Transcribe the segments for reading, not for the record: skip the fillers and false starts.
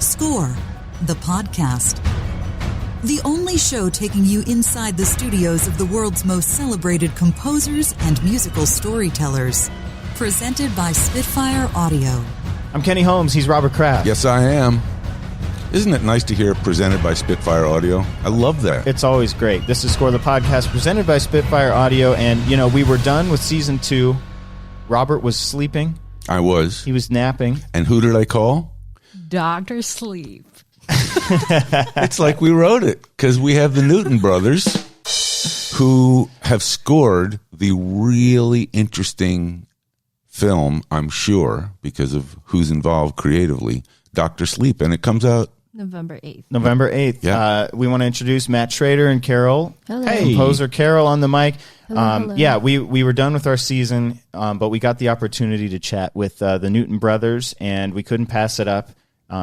Score, the podcast. The only show taking you inside the studios of the world's most celebrated composers and musical storytellers. Presented by Spitfire Audio. I'm Kenny Holmes. He's Robert Kraft. Yes, I am. Isn't it nice to hear presented by Spitfire Audio? I love that. It's always great. This is Score the Podcast presented by Spitfire Audio. And, you know, we were done with season 2. Robert was sleeping. I was. He was napping. And who did I call? Dr. Sleep. It's like we wrote it, because we have the Newton brothers who have scored the really interesting film, I'm sure, because of who's involved creatively, Dr. Sleep. And it comes out November 8th. November 8th. Yeah. We want to introduce Matt Schrader and Carol. Hello. Hey. Composer Carol on the mic. Hello. Yeah, we were done with our season, but we got the opportunity to chat with the Newton brothers, and we couldn't pass it up.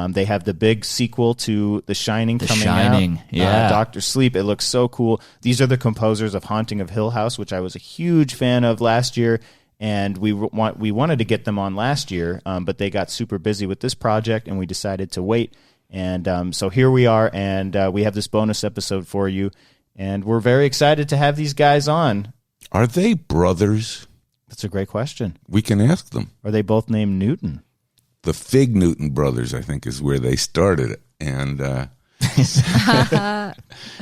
They have the big sequel to The Shining coming out. Yeah. Dr. Sleep. It looks so cool. These are the composers of Haunting of Hill House, which I was a huge fan of last year, and we wanted to get them on last year, but they got super busy with this project, and we decided to wait. And so here we are, and we have this bonus episode for you, and we're very excited to have these guys on. Are they brothers? That's a great question. We can ask them. Are they both named Newton? The Fig Newton brothers, I think, is where they started it. And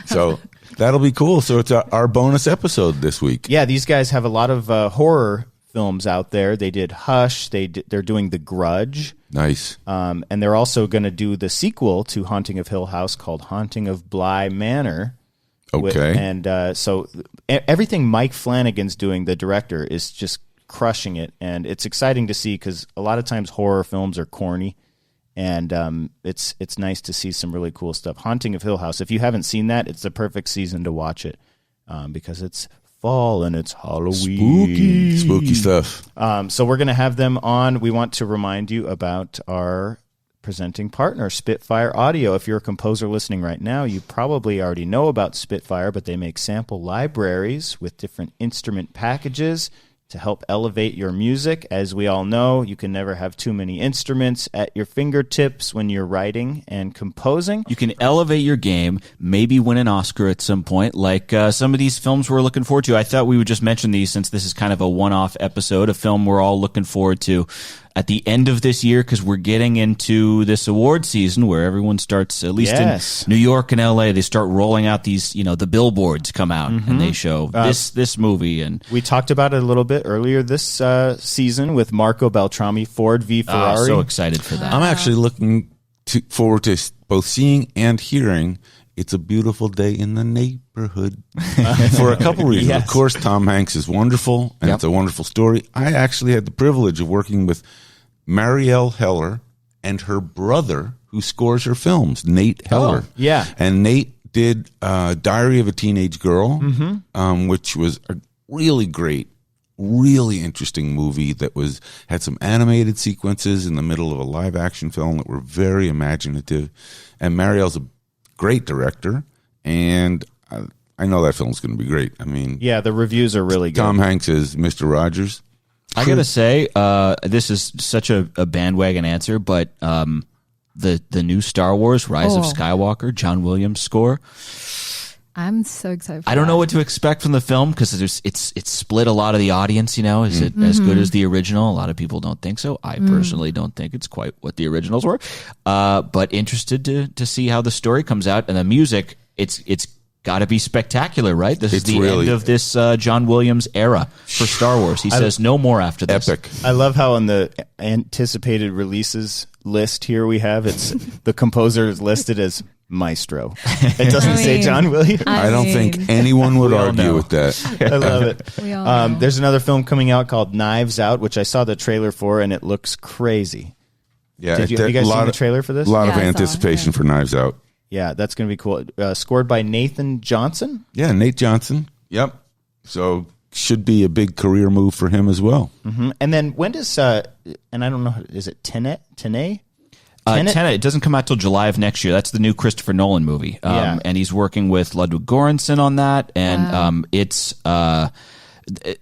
so that'll be cool. So it's our bonus episode this week. Yeah, these guys have a lot of horror films out there. They did Hush. They're doing The Grudge. Nice. And they're also going to do the sequel to Haunting of Hill House called Haunting of Bly Manor. Okay. And so everything Mike Flanagan's doing, the director, is just crushing it. And it's exciting to see because a lot of times horror films are corny. And it's nice to see some really cool stuff. Haunting of Hill House, if you haven't seen that, it's the perfect season to watch it because it's fall and it's Halloween. Spooky stuff. So we're going to have them on. We want to remind you about our presenting partner, Spitfire Audio. If you're a composer listening right now, you probably already know about Spitfire, but they make sample libraries with different instrument packages to help elevate your music. As we all know, you can never have too many instruments at your fingertips when you're writing and composing. You can elevate your game, maybe win an Oscar at some point, like some of these films we're looking forward to. I thought we would just mention these since this is kind of a one-off episode, a film we're all looking forward to at the end of this year because we're getting into this award season where everyone starts, at least in New York and LA, they start rolling out these, the billboards come out and they show this movie. And we talked about it a little bit earlier this season with Marco Beltrami, Ford v. Ferrari. So excited for that. I'm actually looking forward to both seeing and hearing It's a Beautiful Day in the Neighborhood for a couple reasons. Yes. Of course, Tom Hanks is wonderful, and it's a wonderful story. I actually had the privilege of working with Marielle Heller and her brother who scores her films, Nate Heller. Oh, yeah. And Nate did Diary of a Teenage Girl, which was a really great, really interesting movie that had some animated sequences in the middle of a live action film that were very imaginative. And Marielle's a great director, and I know that film's going to be great. I mean, yeah, the reviews are really good. Tom Hanks is Mr. Rogers. I got to say, this is such a bandwagon answer, but the new Star Wars, Rise of Skywalker, John Williams score. I'm so excited for I don't know what to expect from the film because it's split a lot of the audience, Is it as good as the original? A lot of people don't think so. I personally don't think it's quite what the originals were. But interested to see how the story comes out. And the music, it's got to be spectacular, right? This is the end of this John Williams era for Star Wars. He says no more after this. Epic. I love how on the anticipated releases list here we have, it's the composer is listed as Maestro. It doesn't say John Williams. I don't think anyone would argue with that. I love it. We all know. There's another film coming out called Knives Out, which I saw the trailer for, and it looks crazy. Yeah, have you guys seen the trailer for this? A lot of Yeah, I saw it, anticipation for Knives Out. Yeah, that's going to be cool. Scored by Nathan Johnson. Yeah, Nate Johnson. Yep. So should be a big career move for him as well. Mm-hmm. And then when does, and I don't know, is it Tenet? Tenet, it doesn't come out till July of next year. That's the new Christopher Nolan movie. And he's working with Ludwig Göransson on that. And it's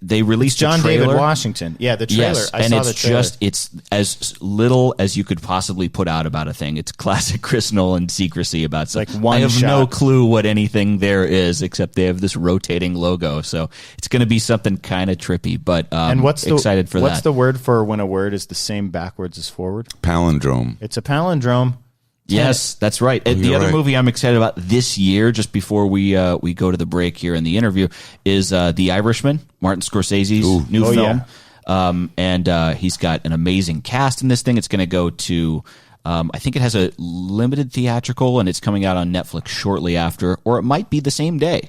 they released John a trailer. David Washington. Yeah, the trailer. Yes, I and saw it's the trailer. it's as little as you could possibly put out about a thing. It's classic Chris Nolan secrecy about stuff. Like one I have shot. no clue what anything there is except they have this rotating logo. So it's going to be something kind of trippy, but And excited for that. What's the word for when a word is the same backwards as forward? Palindrome. It's a palindrome. Yes, that's right. And the you're other right. movie I'm excited about this year, just before we go to the break here in the interview, is The Irishman, Martin Scorsese's new film. yeah. And he's got an amazing cast in this thing. It's going to go to, I think it has a limited theatrical, and it's coming out on Netflix shortly after, or it might be the same day,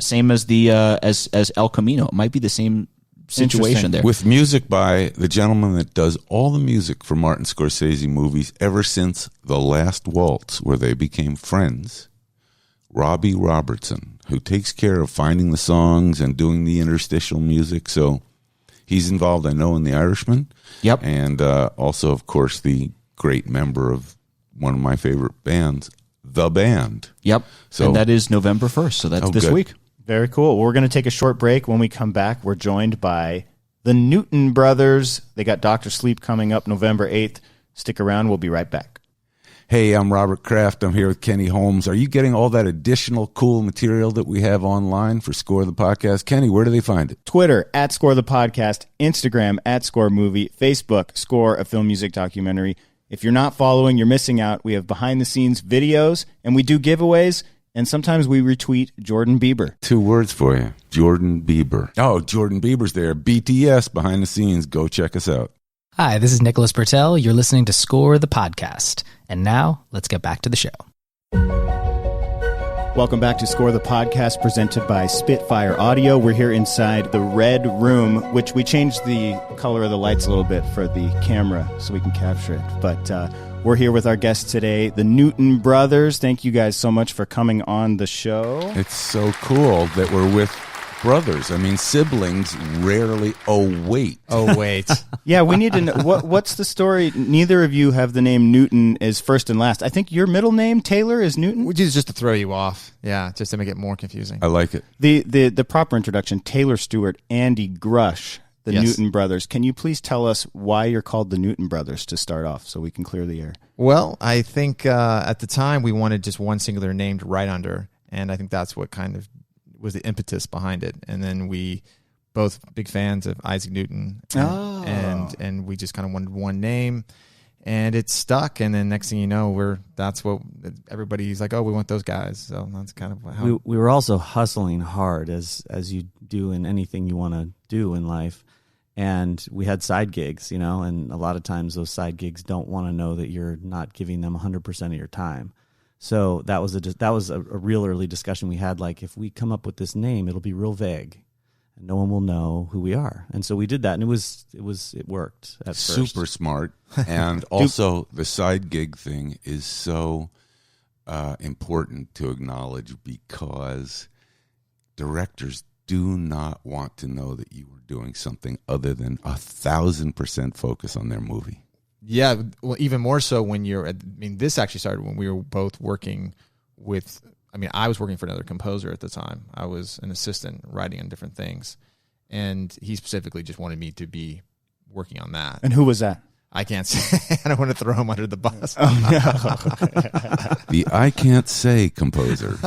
same as the as El Camino. It might be the same situation there. With music by the gentleman that does all the music for Martin Scorsese movies ever since The Last Waltz, where they became friends, Robbie Robertson, who takes care of finding the songs and doing the interstitial music. So he's involved, I know, in The Irishman. Yep. And also, of course, the great member of one of my favorite bands, The Band. Yep. So- and that is November 1st. So that's this good. week. Very cool. We're going to take a short break. When we come back, we're joined by the Newton Brothers. They got Dr. Sleep coming up November 8th. Stick around. We'll be right back. Hey, I'm Robert Kraft. I'm here with Kenny Holmes. Are you getting all that additional cool material that we have online for Score the Podcast? Kenny, where do they find it? Twitter, at Score the Podcast. Instagram, at Score Movie. Facebook, Score, a film music documentary. If you're not following, you're missing out. We have behind-the-scenes videos, and we do giveaways. And sometimes we retweet Jordan Bieber. 2 words for you. Jordan Bieber. Oh, Jordan Bieber's there. BTS behind the scenes. Go check us out. Hi, this is Nicholas Bertel. You're listening to Score the Podcast. And now, let's get back to the show. Welcome back to Score the Podcast, presented by Spitfire Audio. We're here inside the red room, which we changed the color of the lights a little bit for the camera so we can capture it. But we're here with our guests today, the Newton Brothers. Thank you guys so much for coming on the show. It's so cool that we're with brothers. I mean, siblings rarely. Oh, wait. Oh, wait. Yeah, we need to know, what's the story? Neither of you have the name Newton as first and last. I think your middle name, Taylor, is Newton? Which is just to throw you off. Yeah, just to make it more confusing. I like it. The proper introduction, Taylor Stewart, Andy Grush, the Yes. Newton Brothers. Can you please tell us why you're called the Newton Brothers to start off so we can clear the air? Well, I think at the time we wanted just one singular name to write under, and I think that's what kind of was the impetus behind it. And then we both big fans of Isaac Newton, and we just kind of wanted one name, and it stuck. And then next thing you know, that's what everybody's like. Oh, we want those guys. So that's kind of how We were also hustling hard as you do in anything you want to do in life. And we had side gigs, and a lot of times those side gigs don't want to know that you're not giving them 100% of your time. So that was a real early discussion we had. Like, if we come up with this name, it'll be real vague, and no one will know who we are. And so we did that, and it worked at first. Super smart. And also, the side gig thing is so important to acknowledge, because directors do not want to know that you were doing something other than 1,000% focus on their movie. Yeah, well, even more so when this actually started when we were both working with, I was working for another composer at the time. I was an assistant writing on different things, and he specifically just wanted me to be working on that. And who was that? I can't say. I don't want to throw him under the bus. The I Can't Say composer.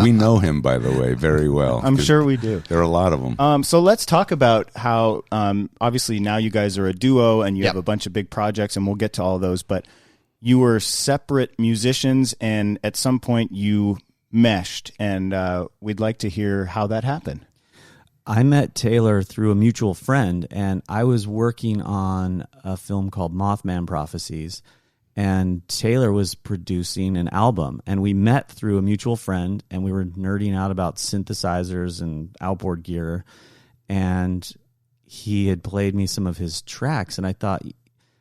We know him, by the way, very well. I'm sure we do. There are a lot of them. So let's talk about how, obviously now you guys are a duo and you Yep. have a bunch of big projects, and we'll get to all those, but you were separate musicians, and at some point you meshed, and we'd like to hear how that happened. I met Taylor through a mutual friend, and I was working on a film called Mothman Prophecies, and Taylor was producing an album, and we met through a mutual friend, and we were nerding out about synthesizers and outboard gear, and he had played me some of his tracks, and I thought,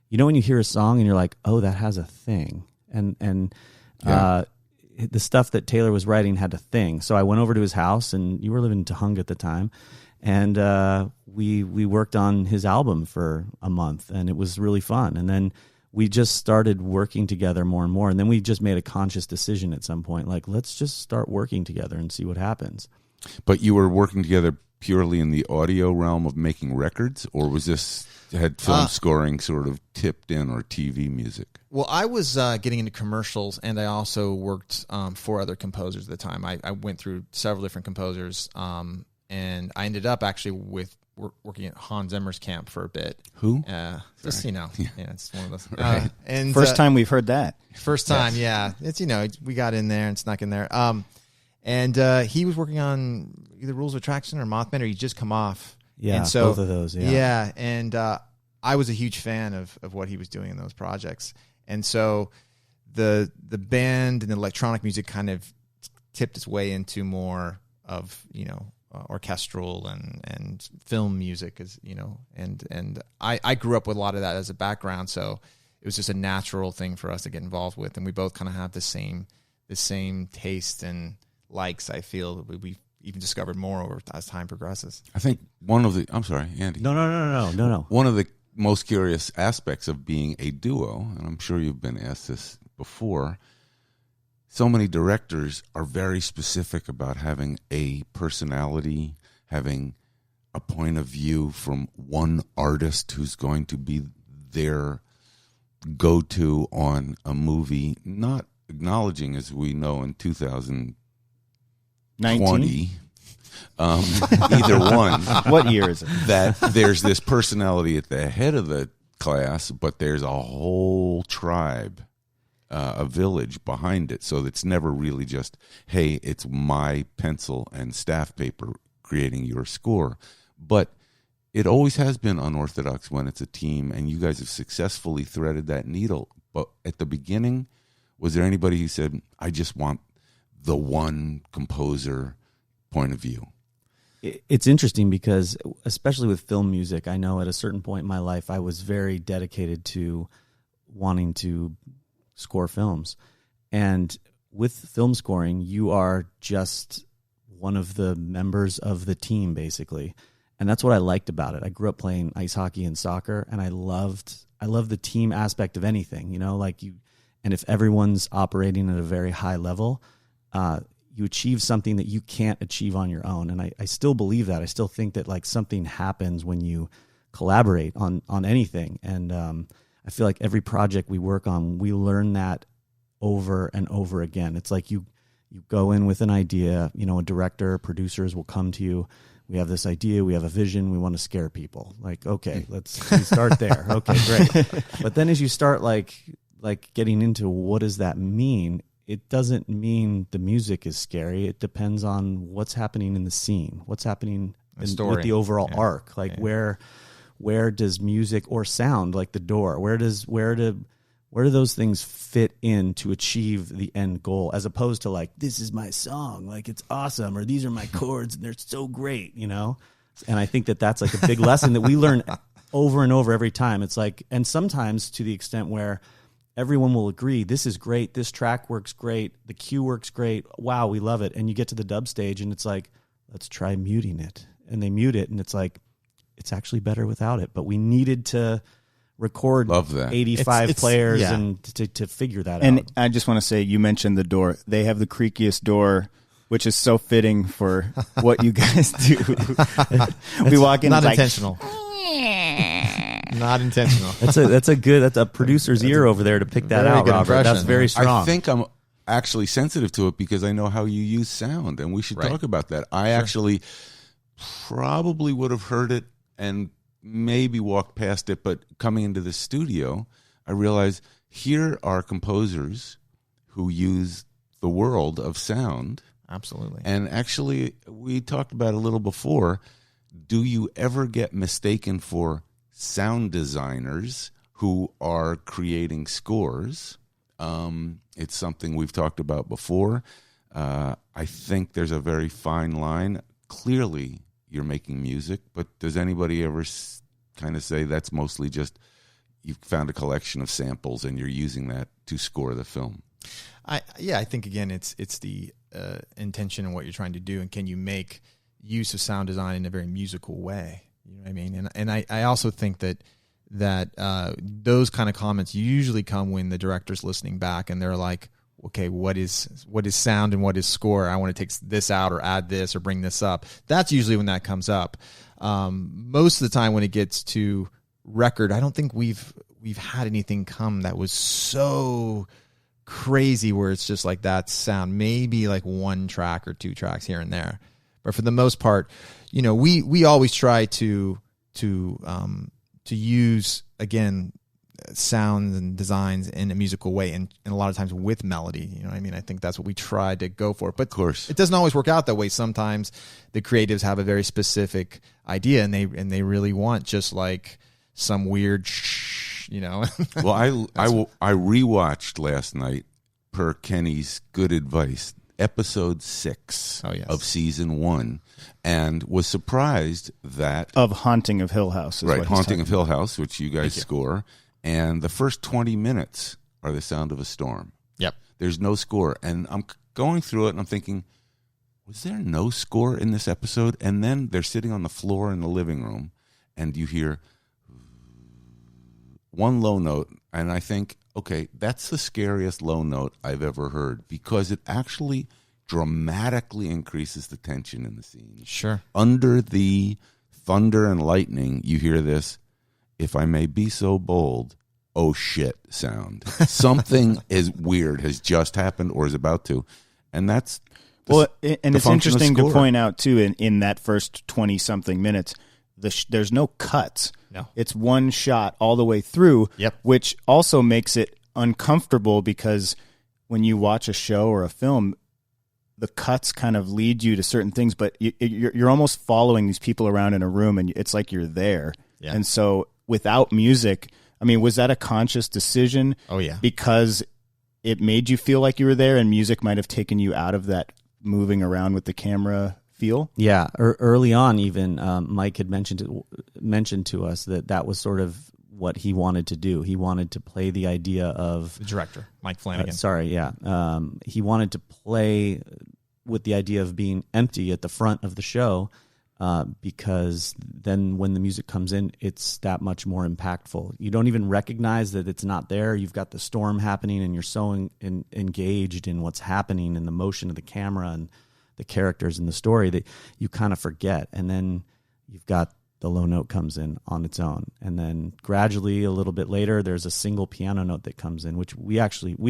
when you hear a song and you're like, oh, that has a thing, and the stuff that Taylor was writing had a thing. So I went over to his house, and you were living in Tahunga at the time, and we worked on his album for a month, and it was really fun. And then we just started working together more and more, and then we just made a conscious decision at some point, like, let's just start working together and see what happens. But you were working together purely in the audio realm of making records, or was this had film scoring sort of tipped in, or TV music? Well, I was getting into commercials, and I also worked for other composers at the time. I went through several different composers, and I ended up actually working at Hans Zimmer's camp for a bit. Who? Just it's one of those. Right. And First time we've heard that. First time, yeah. It's we got in there and snuck in there. And he was working on either Rules of Attraction or Mothman, or he'd just come off. Yeah, and so, both of those. Yeah, yeah. And I was a huge fan of what he was doing in those projects. And so the band and the electronic music kind of tipped its way into more of orchestral and film music, and I grew up with a lot of that as a background, so it was just a natural thing for us to get involved with, and we both kind of have the same taste and likes. I feel that we even discovered more over as time progresses. I think I'm sorry, Andy. No. One of the most curious aspects of being a duo, and I'm sure you've been asked this before, so many directors are very specific about having a personality, having a point of view from one artist who's going to be their go-to on a movie, not acknowledging, as we know in 2020, either one. What year is it? That there's this personality at the head of the class, but there's a whole tribe, a village behind it. So it's never really just, hey, it's my pencil and staff paper creating your score. But it always has been unorthodox when it's a team, and you guys have successfully threaded that needle. But at the beginning, was there anybody who said, I just want the one composer point of view? It's interesting because, especially with film music, I know at a certain point in my life, I was very dedicated to wanting to score films. And with film scoring, you are just one of the members of the team, basically. And that's what I liked about it. I grew up playing ice hockey and soccer, and I loved the team aspect of anything, and if everyone's operating at a very high level, you achieve something that you can't achieve on your own. And I still believe that. I still think that something happens when you collaborate on anything. And I feel like every project we work on, we learn that over and over again. It's like you go in with an idea, a director, producers will come to you. We have this idea, we have a vision, we want to scare people. Okay, let's start there. Okay, great. But then as you start getting into what does that mean, it doesn't mean the music is scary. It depends on what's happening in the scene, what's happening with the overall arc. Where does music or sound, like the door, where do those things fit in to achieve the end goal, as opposed to this is my song, it's awesome, or these are my chords and they're so great, And I think that's a big lesson that we learn over and over every time. It's and sometimes to the extent where everyone will agree, this is great, this track works great, the cue works great, wow, we love it. And you get to the dub stage and it's let's try muting it. And they mute it and it's it's actually better without it. But we needed to record Love that. 85 players yeah. and to figure that out. And I just want to say, you mentioned the door. They have the creakiest door, which is so fitting for what you guys do. We walk in, not it's intentional. Not intentional. That's a producer's ear over there to pick that Very out, good Robert. impression. That's very strong. I think I'm actually sensitive to it because I know how you use sound, and we should talk about that. I actually probably would have heard it and maybe walked past it, but coming into the studio, I realized here are composers who use the world of sound. Absolutely. And actually, we talked about it a little before. Do you ever get mistaken for sound designers who are creating scores? It's something we've talked about before. I think there's a very fine line. Clearly, you're making music, but does anybody ever kind of say that's mostly just you've found a collection of samples and you're using that to score the film? I think again, it's the intention and what you're trying to do, and can you make use of sound design in a very musical way? You know what I mean? And I also think that those kind of comments usually come when the director's listening back and they're like, okay, what is sound and what is score? I want to take this out or add this or bring this up. That's usually when that comes up. Most of the time when it gets to record, I don't think we've had anything come that was so crazy where it's just like that sound. Maybe like one track or two tracks here and there, but for the most part, you know, we always try to use, again, sounds and designs in a musical way, and a lot of times with melody. You know what I mean? I think that's what we try to go for. But of course, it doesn't always work out that way. Sometimes the creatives have a very specific idea, and they really want just like some weird you know. Well, I rewatched last night, per Kenny's good advice, episode 6 of season 1, and was surprised that of Haunting of Hill House. Right, Haunting of Hill House, which you guys score, and the first 20 minutes are the sound of a storm. Yep. There's no score, and I'm going through it, and I'm thinking, was there no score in this episode? And then they're sitting on the floor in the living room, and you hear one low note, and I think, okay, that's the scariest low note I've ever heard, because it actually dramatically increases the tension in the scene. Sure. Under the thunder and lightning, you hear this, if I may be so bold, oh shit sound. Something is weird has just happened or is about to. And that's well, and it's interesting to point out too, in that first 20-something minutes, there's no cuts. No. It's one shot all the way through, which also makes it uncomfortable, because when you watch a show or a film, the cuts kind of lead you to certain things, but you're almost following these people around in a room, and it's like you're there. Yeah. And so without music, I mean, was that a conscious decision? Oh, yeah. Because it made you feel like you were there, and music might have taken you out of that moving around with the camera feel? Yeah, early on, even Mike had mentioned to us that was sort of what he wanted to do. He wanted to play the idea of the director, Mike Flanagan. He wanted to play with the idea of being empty at the front of the show, because then when the music comes in, it's that much more impactful. You don't even recognize that it's not there. You've got the storm happening, and you're so engaged in what's happening and the motion of the camera and the characters in the story that you kind of forget. And then you've got the low note comes in on its own. And then gradually, a little bit later, there's a single piano note that comes in, which we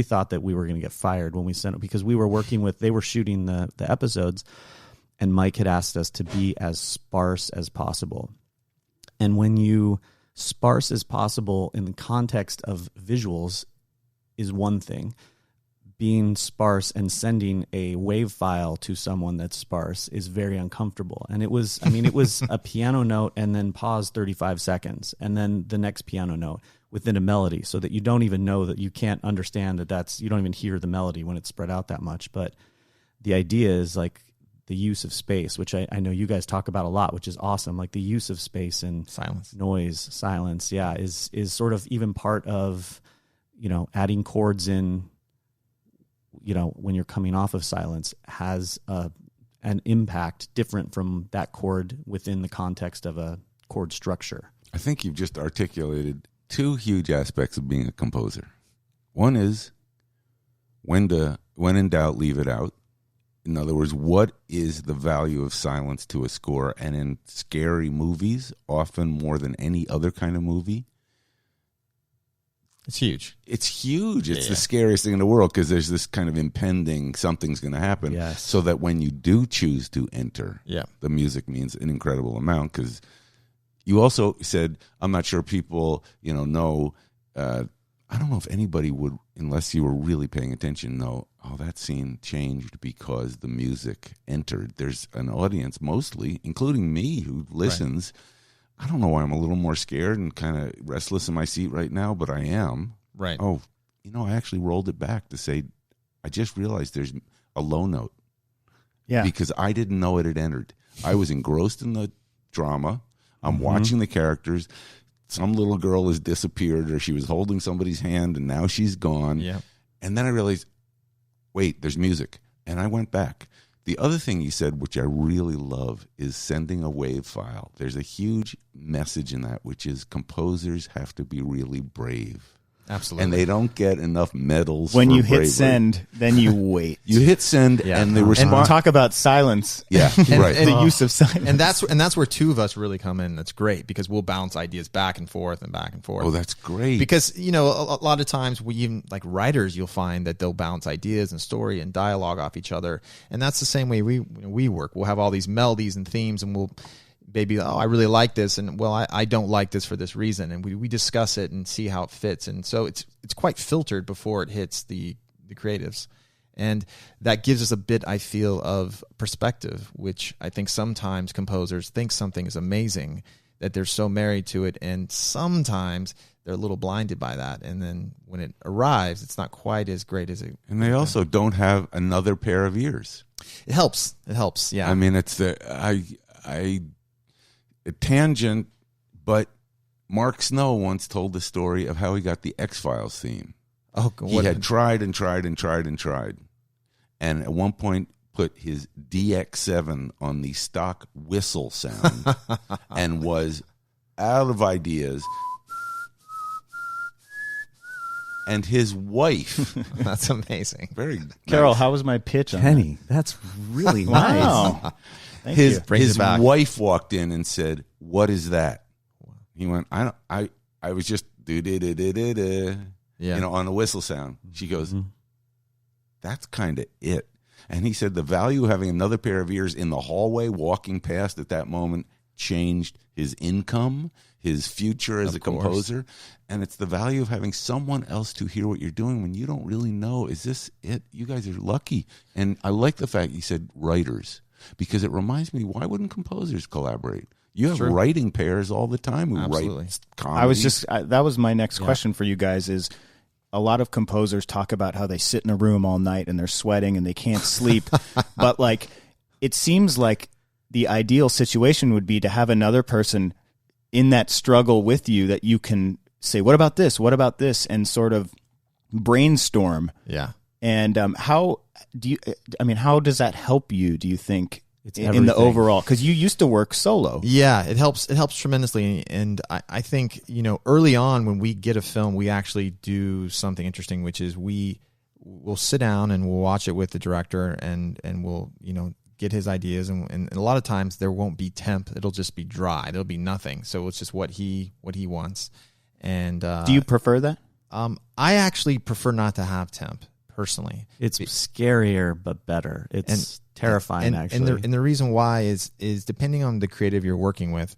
thought that we were going to get fired when we sent it, because we were they were shooting the episodes, and Mike had asked us to be as sparse as possible. And when you sparse as possible in the context of visuals is one thing. Being sparse and sending a wave file to someone that's sparse is very uncomfortable. And it was a piano note and then pause 35 seconds and then the next piano note within a melody, so that you don't even know, that you can't understand you don't even hear the melody when it's spread out that much. But the idea is like the use of space, which I know you guys talk about a lot, which is awesome. Like the use of space and silence, is sort of even part of, adding chords in, when you're coming off of silence, has an impact different from that chord within the context of a chord structure. I think you've just articulated two huge aspects of being a composer. One is when in doubt, leave it out. In other words, what is the value of silence to a score? And in scary movies, often more than any other kind of movie, it's huge. It's huge. It's the scariest thing in the world, because there's this kind of impending something's going to happen. Yes. So that when you do choose to enter, the music means an incredible amount. Because you also said, I'm not sure people, know. I don't know if anybody would, unless you were really paying attention, know, that scene changed because the music entered. There's an audience, mostly, including me, who listens. Right. I don't know why I'm a little more scared and kind of restless in my seat right now, but I am. Right. Oh, I actually rolled it back to say, I just realized there's a low note. Yeah. Because I didn't know it had entered. I was engrossed in the drama. I'm watching the characters. Some little girl has disappeared, or she was holding somebody's hand and now she's gone. Yeah. And then I realized, wait, there's music. And I went back. The other thing you said, which I really love, is sending a wave file. There's a huge message in that, which is composers have to be really brave. Absolutely. And they don't get enough medals. When for you hit bravery. send, then you wait. You hit send, and the And response. talk about silence. Yeah, right. And the use of silence. And that's where two of us really come in. That's great because we'll bounce ideas back and forth and back and forth. Oh, that's great. Because a lot of times we even like writers, you'll find that they'll bounce ideas and story and dialogue off each other, and that's the same way we work. We'll have all these melodies and themes, and we'll maybe, I really like this, and well, I don't like this for this reason, and we discuss it and see how it fits, and so it's quite filtered before it hits the creatives, and that gives us a bit, I feel, of perspective, which I think sometimes composers think something is amazing, that they're so married to it, and sometimes they're a little blinded by that, and then when it arrives, it's not quite as great as it. And they also don't have another pair of ears. It helps. Yeah. I mean, it's a tangent, but Mark Snow once told the story of how he got the X-Files theme. Oh, He had tried and tried and tried and tried, and at one point put his DX7 on the stock whistle sound and was out of ideas. And his wife, That's amazing. very Carol, nice. how was my pitch on Penny, that's really nice. Wow. Thank his you. Brings his it back. wife walked in and said, "What is that?" He went, I was just Yeah. on the whistle sound." She goes, "That's kind of it." And he said the value of having another pair of ears in the hallway walking past at that moment changed his income, his future as a composer. And it's the value of having someone else to hear what you're doing when you don't really know, is this it? You guys are lucky. And I like the fact you said writers, because it reminds me, why wouldn't composers collaborate? You have writing pairs all the time who Absolutely. write comedy. I was just that was my next question for you guys is a lot of composers talk about how they sit in a room all night and they're sweating and they can't sleep. But like it seems like the ideal situation would be to have another person in that struggle with you that you can say, what about this? What about this? And sort of brainstorm. Yeah. And how does that help you, do you think, It's in the everything. overall? Because you used to work solo. Yeah, it helps. It helps tremendously, and I think early on when we get a film, we actually do something interesting, which is we'll sit down and we'll watch it with the director, and we'll get his ideas, and a lot of times there won't be temp; it'll just be dry. There'll be nothing. So it's just what he wants. And Do you prefer that? I actually prefer not to have temp personally. It's scarier but better. It's terrifying, actually. And the reason why is depending on the creative you're working with,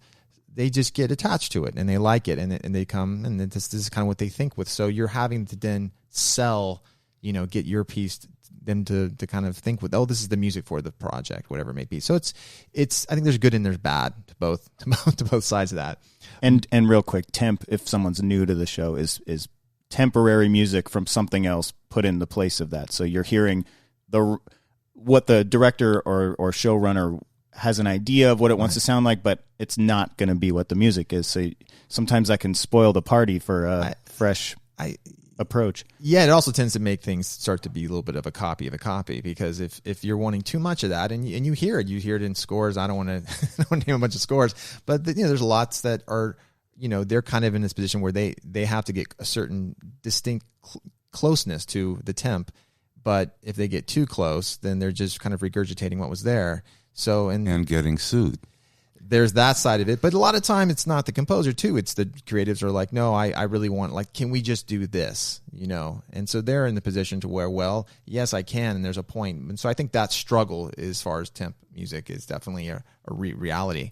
they just get attached to it and they like it, and they come, and this is kind of what they think with. So you're having to then sell, get your piece, them to kind of think with, oh, this is the music for the project, whatever it may be. So it's I think there's good and there's bad to both sides of that. And real quick, temp, if someone's new to the show, is temporary music from something else put in the place of that. So you're hearing what the director or showrunner has an idea of what it wants to sound like, but it's not going to be what the music is. So sometimes that can spoil the party for a fresh approach. Yeah, it also tends to make things start to be a little bit of a copy because if you're wanting too much of that, and you hear it in scores. I don't want to name a bunch of scores, but there's lots that are they're kind of in this position where they have to get a certain distinct closeness to the temp, but if they get too close, then they're just kind of regurgitating what was there. So and getting sued. There's that side of it, but a lot of time it's not the composer too. It's the creatives are like, no, I really want, like, can we just do this? And so they're in the position to where, well, yes, I can, and there's a point. And so I think that struggle as far as temp music is definitely a reality.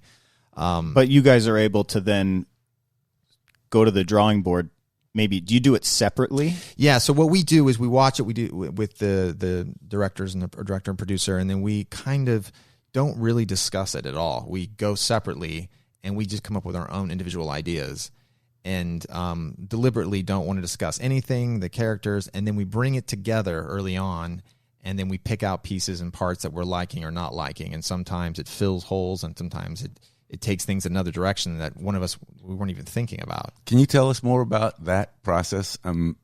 But you guys are able to then go to the drawing board. Maybe do you do it separately? Yeah. So what we do is we watch it. We do with the directors and the director and producer, and then we kind of don't really discuss it at all. We go separately and we just come up with our own individual ideas, and deliberately don't want to discuss anything, the characters, and then we bring it together early on, and then we pick out pieces and parts that we're liking or not liking, and sometimes it fills holes, and sometimes it takes things another direction that one of us we weren't even thinking about. Can you tell us more about that process? I'm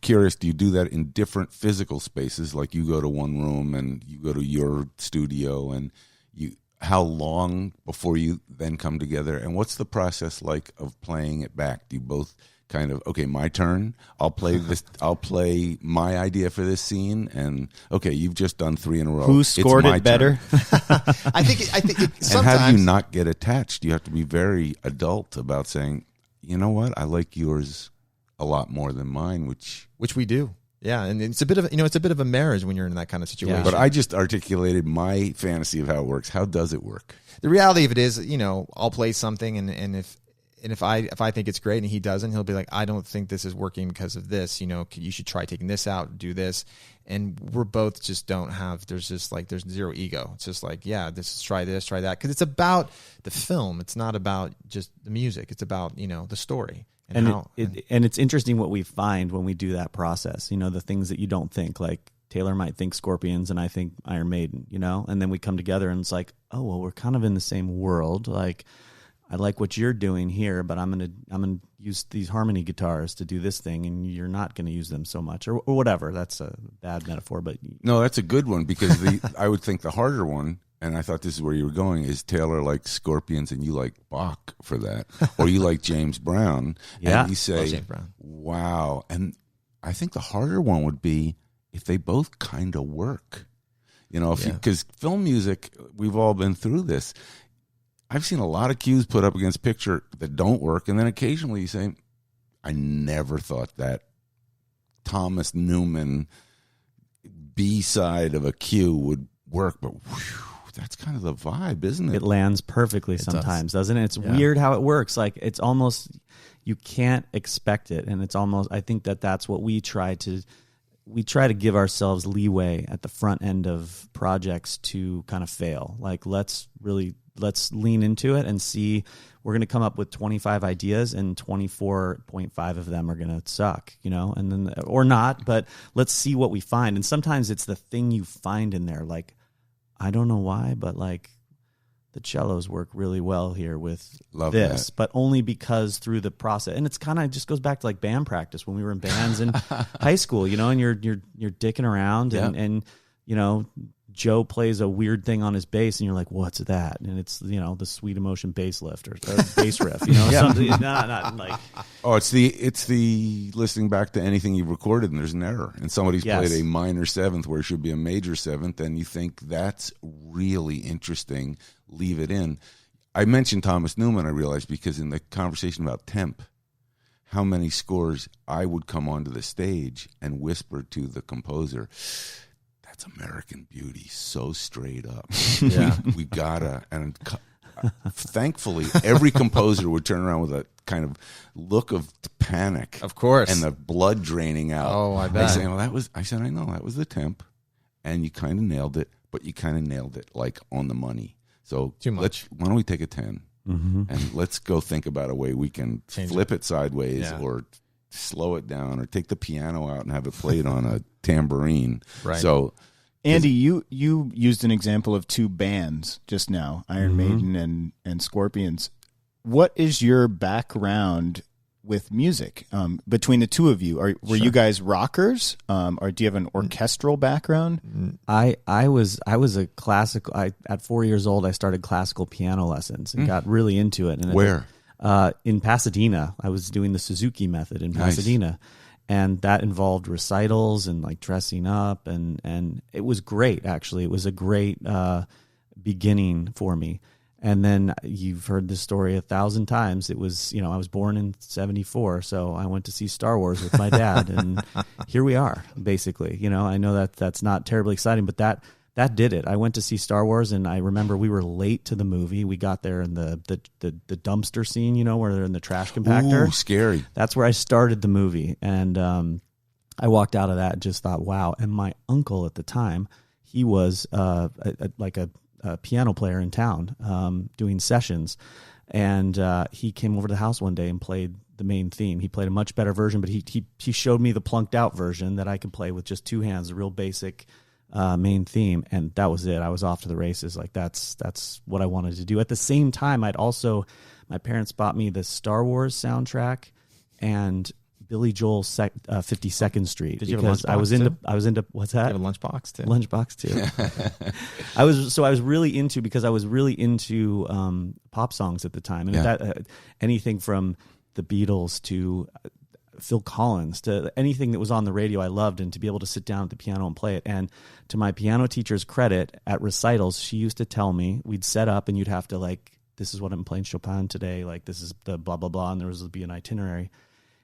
curious, do you do that in different physical spaces, like you go to one room and you go to your studio, and how long before you then come together, and what's the process like of playing it back? Do you both kind of, okay, my turn. I'll play this. I'll play my idea for this scene, and okay, you've just done 3 in a row. Who scored it better? I think sometimes. And how do you not get attached? You have to be very adult about saying, you know what, I like yours a lot more than mine, which we do. Yeah, and it's a bit of it's a bit of a marriage when you're in that kind of situation. But I just articulated my fantasy of how it works. How does it work? The reality of it is, I'll play something, and if I think it's great and he doesn't, he'll be like, I don't think this is working because of this. You should try taking this out, do this. And we're both just don't have. There's zero ego. It's just like, yeah, try this, try that, because it's about the film. It's not about just the music. It's about the story. And it's interesting what we find when we do that process. The things that you don't think, like Taylor might think Scorpions and I think Iron Maiden, and then we come together and it's like, oh, well, we're kind of in the same world. Like, I like what you're doing here, but I'm gonna use these harmony guitars to do this thing, and you're not gonna use them so much, or whatever. That's a bad metaphor, but no, that's a good one, because I would think the harder one, and I thought this is where you were going, is Taylor likes Scorpions and you like Bach for that, or you like James Brown, and you say, wow. And I think the harder one would be if they both kind of work, because film music, we've all been through this. I've seen a lot of cues put up against picture that don't work, and then occasionally you say, I never thought that Thomas Newman B-side of a cue would work, but whew, that's kind of the vibe, isn't it? It lands perfectly sometimes, doesn't it? It's weird how it works. Like, it's almost, you can't expect it, and it's almost, I think that's what we try to give ourselves leeway at the front end of projects to kind of fail. Like, let's lean into it and see. We're going to come up with 25 ideas and 24.5 of them are going to suck, and then, or not, but let's see what we find. And sometimes it's the thing you find in there. Like, I don't know why, but like the cellos work really well here with this, but only because through the process. And it's kind of just goes back to like band practice when we were in bands in high school, and you're dicking around and Joe plays a weird thing on his bass, and you're like, "What's that?" And it's the Sweet Emotion bass lift or bass riff, something. Not like. Oh, it's the listening back to anything you've recorded, and there's an error, and somebody's played a minor seventh where it should be a major seventh, and you think that's really interesting. Leave it in. I mentioned Thomas Newman. I realized because in the conversation about temp, how many scores I would come onto the stage and whisper to the composer. That's American Beauty, so straight up. Yeah, we gotta. And thankfully, every composer would turn around with a kind of look of panic, of course, and the blood draining out. Oh, I bet. I said, I know that was the temp, and you kind of nailed it, but you kind of nailed it like on the money. So too much. Why don't we take a 10 and let's go think about a way we can flip it sideways or slow it down, or take the piano out and have it played on a tambourine. Right. So, Andy, you used an example of 2 bands just now, Iron Maiden and Scorpions. What is your background with music between the two of you? Were you guys rockers, or do you have an orchestral background? I was a classical. At 4 years old, I started classical piano lessons and got really into it. And where? In Pasadena. I was doing the Suzuki method in Pasadena. And that involved recitals and like dressing up, and it was great. Actually, it was a great beginning for me. And then you've heard this story 1,000 times. It was, I was born in 1974, so I went to see Star Wars with my dad, and here we are, basically. I know that that's not terribly exciting, but that did it. I went to see Star Wars, and I remember we were late to the movie. We got there in the dumpster scene, where they're in the trash compactor. Ooh, scary. That's where I started the movie, and I walked out of that and just thought, wow. And my uncle at the time, he was a piano player in town doing sessions, and he came over to the house one day and played the main theme. He played a much better version, but he showed me the plunked out version that I could play with just 2 hands, a real basic main theme, and that was it. I was off to the races. Like that's what I wanted to do. At the same time, my parents bought me the Star Wars soundtrack and Billy Joel's 52nd Street. Did you have a lunchbox? I was into what's that? You have a lunchbox too. Lunchbox too. I was really into pop songs at the time, and that anything from the Beatles to Phil Collins, to anything that was on the radio I loved, and to be able to sit down at the piano and play it. And to my piano teacher's credit, at recitals, she used to tell me, we'd set up and you'd have to like, this is what I'm playing Chopin today, like this is the blah, blah, blah, and there would be an itinerary.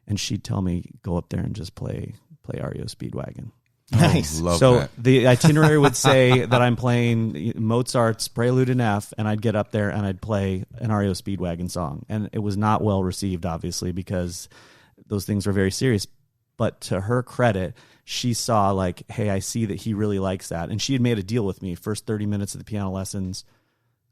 And she'd tell me, go up there and just play REO Speedwagon. Nice. Love So that. the itinerary would say that I'm playing Mozart's Prelude in F, and I'd get up there and I'd play an REO Speedwagon song. And it was not well received, obviously, because those things are very serious. But to her credit, she saw like, hey, I see that he really likes that. And she had made a deal with me. First 30 minutes of the piano lessons,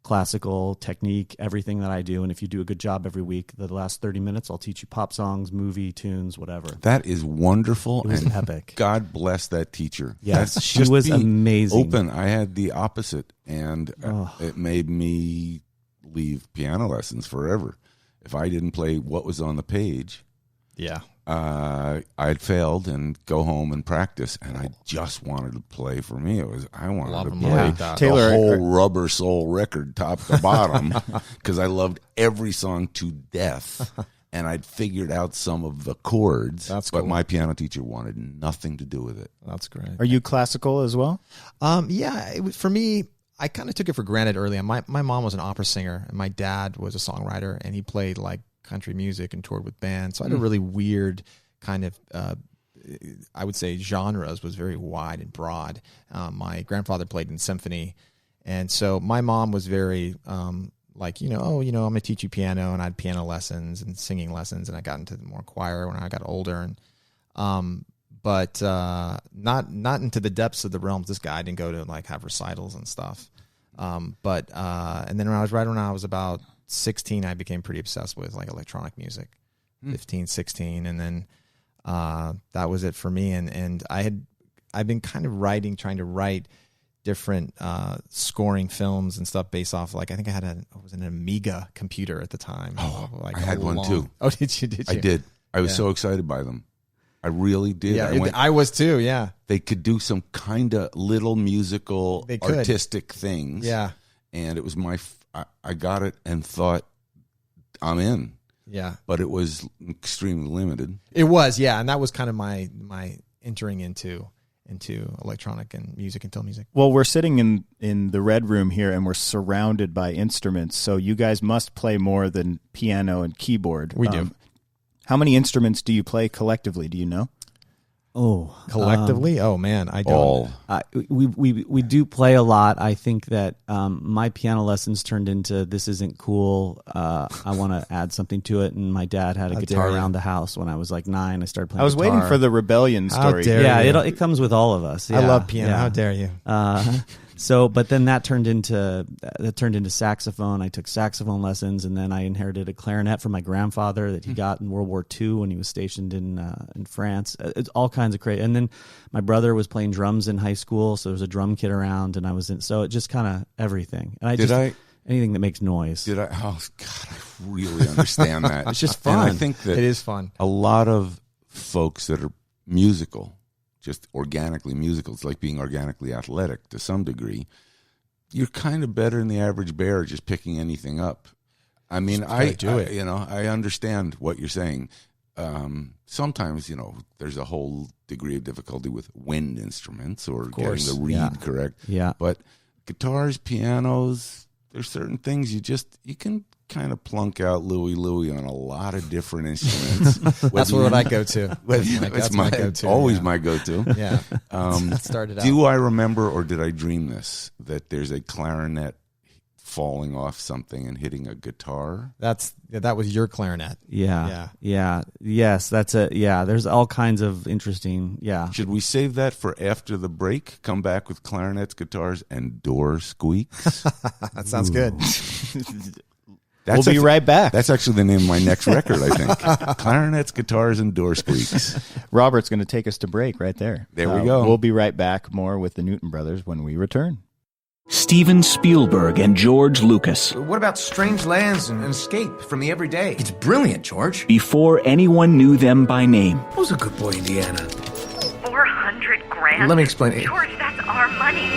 classical, technique, everything that I do. And if you do a good job every week, the last 30 minutes, I'll teach you pop songs, movie tunes, whatever. That is wonderful. It was and epic. God bless that teacher. Yes, That's she just was being amazing. Open. I had the opposite, and it made me leave piano lessons forever. If I didn't play what was on the page, Yeah. I'd failed and go home and practice. And I just wanted to play. For me, I A lot wanted of to them play are like that. Taylor, the whole Rubber Soul record, top to bottom, because I loved every song to death. And I'd figured out some of the chords. That's but cool. my piano teacher wanted nothing to do with it. That's great. Are you classical as well? Yeah, for me, I kind of took it for granted early on. My mom was an opera singer, and my dad was a songwriter, and he played like country music and toured with bands. So I had a really weird kind of, I would say, genres was very wide and broad. My grandfather played in symphony, and so my mom was very like, I'm going to teach you piano, and I had piano lessons and singing lessons, and I got into more choir when I got older, and but not into the depths of the realms. This guy didn't go to like have recitals and stuff. And then when I was about 16, I became pretty obsessed with like electronic music. 15, 16, and then that was it for me. And I've been kind of trying to write different scoring films and stuff based off, like, I think I had an Amiga computer at the time. Like I had one too. Oh, did you? I did. I was so excited by them. I really did. Yeah, I was too. Yeah, they could do some kind of little musical, They could. artistic things. yeah, And it was I got it and thought, I'm in. yeah. But it was extremely limited. It was, yeah, and that was kind of my entering into electronic and music and film music. Well, we're sitting in the red room here, and we're surrounded by instruments. So you guys must play more than piano and keyboard. We do. How many instruments do you play collectively? Do you know? Oh, Collectively, oh man, I don't. All. we do play a lot. I think that my piano lessons turned into, this isn't cool. I want to add something to it. And my dad had a How guitar dare you. around the house when I was like 9. I started playing. I was guitar. waiting for the rebellion How story. dare Yeah, you. it comes with all of us. I Yeah, love piano. yeah. How dare you? But then that turned into saxophone. I took saxophone lessons, and then I inherited a clarinet from my grandfather that he got in World War II when he was stationed in France. It's all kinds of crazy. And then my brother was playing drums in high school, so there was a drum kit around, and I was in. So it just kind of everything. And anything that makes noise. Oh, God, I really understand that. It's just And I fun. think that It is fun. a lot of folks that are musical, just organically musical, it's like being organically athletic to some degree. You're kind of better than the average bear just picking anything up. I mean, I understand what you're saying. Sometimes, there's a whole degree of difficulty with wind instruments or getting course. the reed correct. Yeah. But guitars, pianos, there's certain things you can kind of plunk out Louie on a lot of different instruments. That's what I go to. That's my go-to. Always my go-to. Yeah. Started out. Do I remember, or did I dream this, that there's a clarinet falling off something and hitting a guitar? That was your clarinet. Yeah. Yes, that's it. Yeah, there's all kinds of interesting. Yeah. Should we save that for after the break? Come back with clarinets, guitars, and door squeaks? That sounds good. We'll be right back. That's actually the name of my next record, I think. Clarinets, guitars, and door squeaks. Robert's going to take us to break right there. There we go. We'll be right back more with the Newton Brothers when we return. Steven Spielberg and George Lucas. What about Strange Lands and Escape from the Everyday? It's brilliant, George. Before anyone knew them by name. Who's a good boy, Indiana? 400 grand? Let me explain. George, that's our money.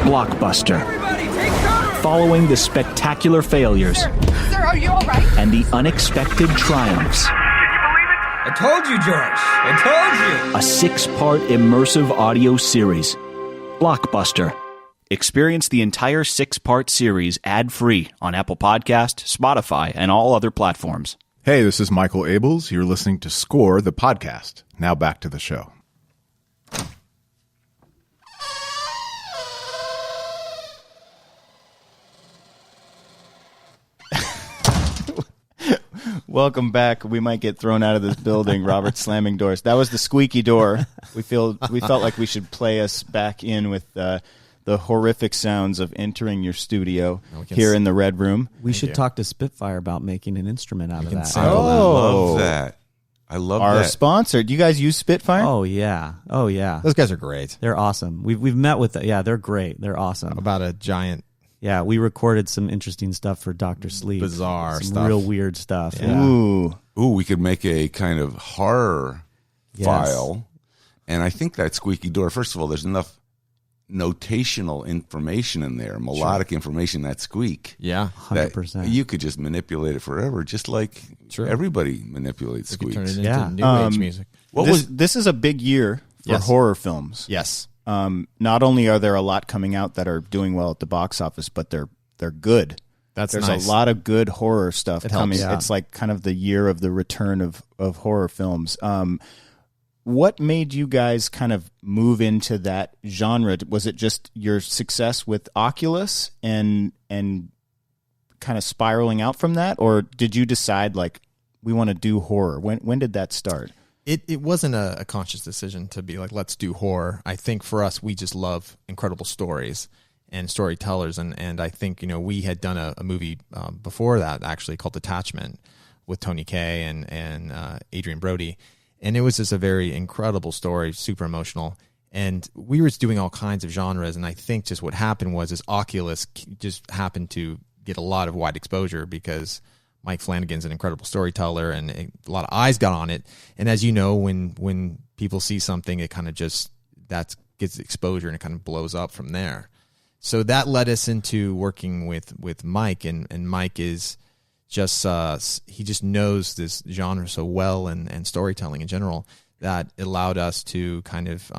Blockbuster. Everybody, take cover! following the spectacular failures Sir, are you all right? and the unexpected triumphs. I told you, George. I told you. A 6-part immersive audio series. Blockbuster. Experience the entire 6-part series ad-free on Apple Podcast, Spotify, and all other platforms. Hey, this is Michael Abels. You're listening to Score, the podcast. Now back to the show. Welcome back. We might get thrown out of this building. Robert slamming doors. That was the squeaky door. We felt like we should play us back in with the horrific sounds of entering your studio here in the Red Room. We should talk to Spitfire about making an instrument out of that. I love that. I love our that. sponsor. Do you guys use Spitfire? Oh yeah. Those guys are great. They're awesome. We've met with them. Yeah, they're great. They're awesome. About a giant. Yeah, we recorded some interesting stuff for Dr. Sleep. Bizarre some stuff. Real weird stuff. Yeah. Ooh, we could make a kind of horror file. And I think that squeaky door, first of all, there's enough notational information in there, melodic information, that squeak. Yeah, 100%. That you could just manipulate it forever, just like everybody manipulates We could squeaks. turn it into new age music. this is a big year for horror films. Yes. Not only are there a lot coming out that are doing well at the box office, but they're good. There's a lot of good horror stuff coming. helps. Yeah. It's like kind of the year of the return of horror films. What made you guys kind of move into that genre? Was it just your success with Oculus and kind of spiraling out from that, or did you decide like we want to do horror? When did that start? It wasn't a conscious decision to be like, let's do horror. I think for us, we just love incredible stories and storytellers. And I think, we had done a movie before that actually called Detachment with Tony Kaye and Adrian Brody. And it was just a very incredible story, super emotional. And we were just doing all kinds of genres. And I think just what happened was Oculus just happened to get a lot of wide exposure because Mike Flanagan's an incredible storyteller, and a lot of eyes got on it. And as you know, when people see something, it kind of just that gets exposure and it kind of blows up from there. So that led us into working with Mike, and Mike is just he just knows this genre so well and storytelling in general that it allowed us to kind of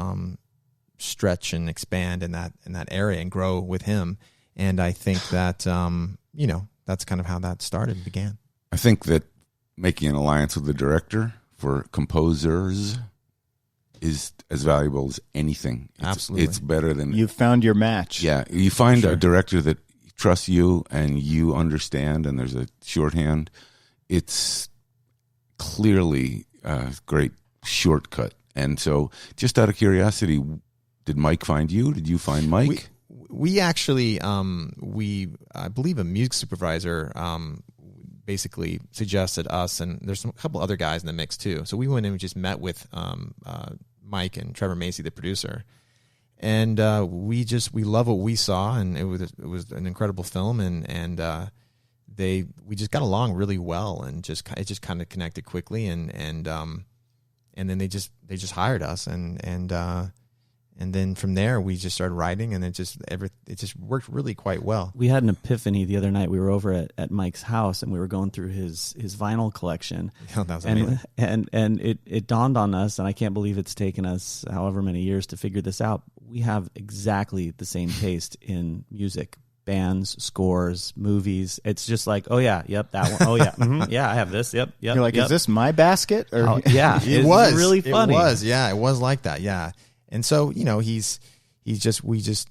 stretch and expand in that area and grow with him. And I think that that's kind of how that started and began. I think that making an alliance with the director for composers is as valuable as anything. Absolutely. It's better than... You found your match. Yeah. You find a director that trusts you and you understand, and there's a shorthand. It's clearly a great shortcut. And so just out of curiosity, did Mike find you? Did you find Mike? We actually, I believe a music supervisor basically suggested us, and there's a couple other guys in the mix too. So we went in and just met with Mike and Trevor Macy, the producer, and we love what we saw, and it was an incredible film, and we just got along really well, and it just kind of connected quickly, and then they just hired us, and then from there, we just started writing, and it just worked really quite well. We had an epiphany the other night. We were over at Mike's house, and we were going through his vinyl collection. Oh, that was amazing. And it dawned on us, and I can't believe it's taken us however many years to figure this out. We have exactly the same taste in music, bands, scores, movies. It's just like, oh yeah, yep, that one. Oh yeah, yeah, I have this. Yep. You're like, yep. Is this my basket? Or yeah, it was really funny. It was, yeah, it was like that, yeah. And so, we just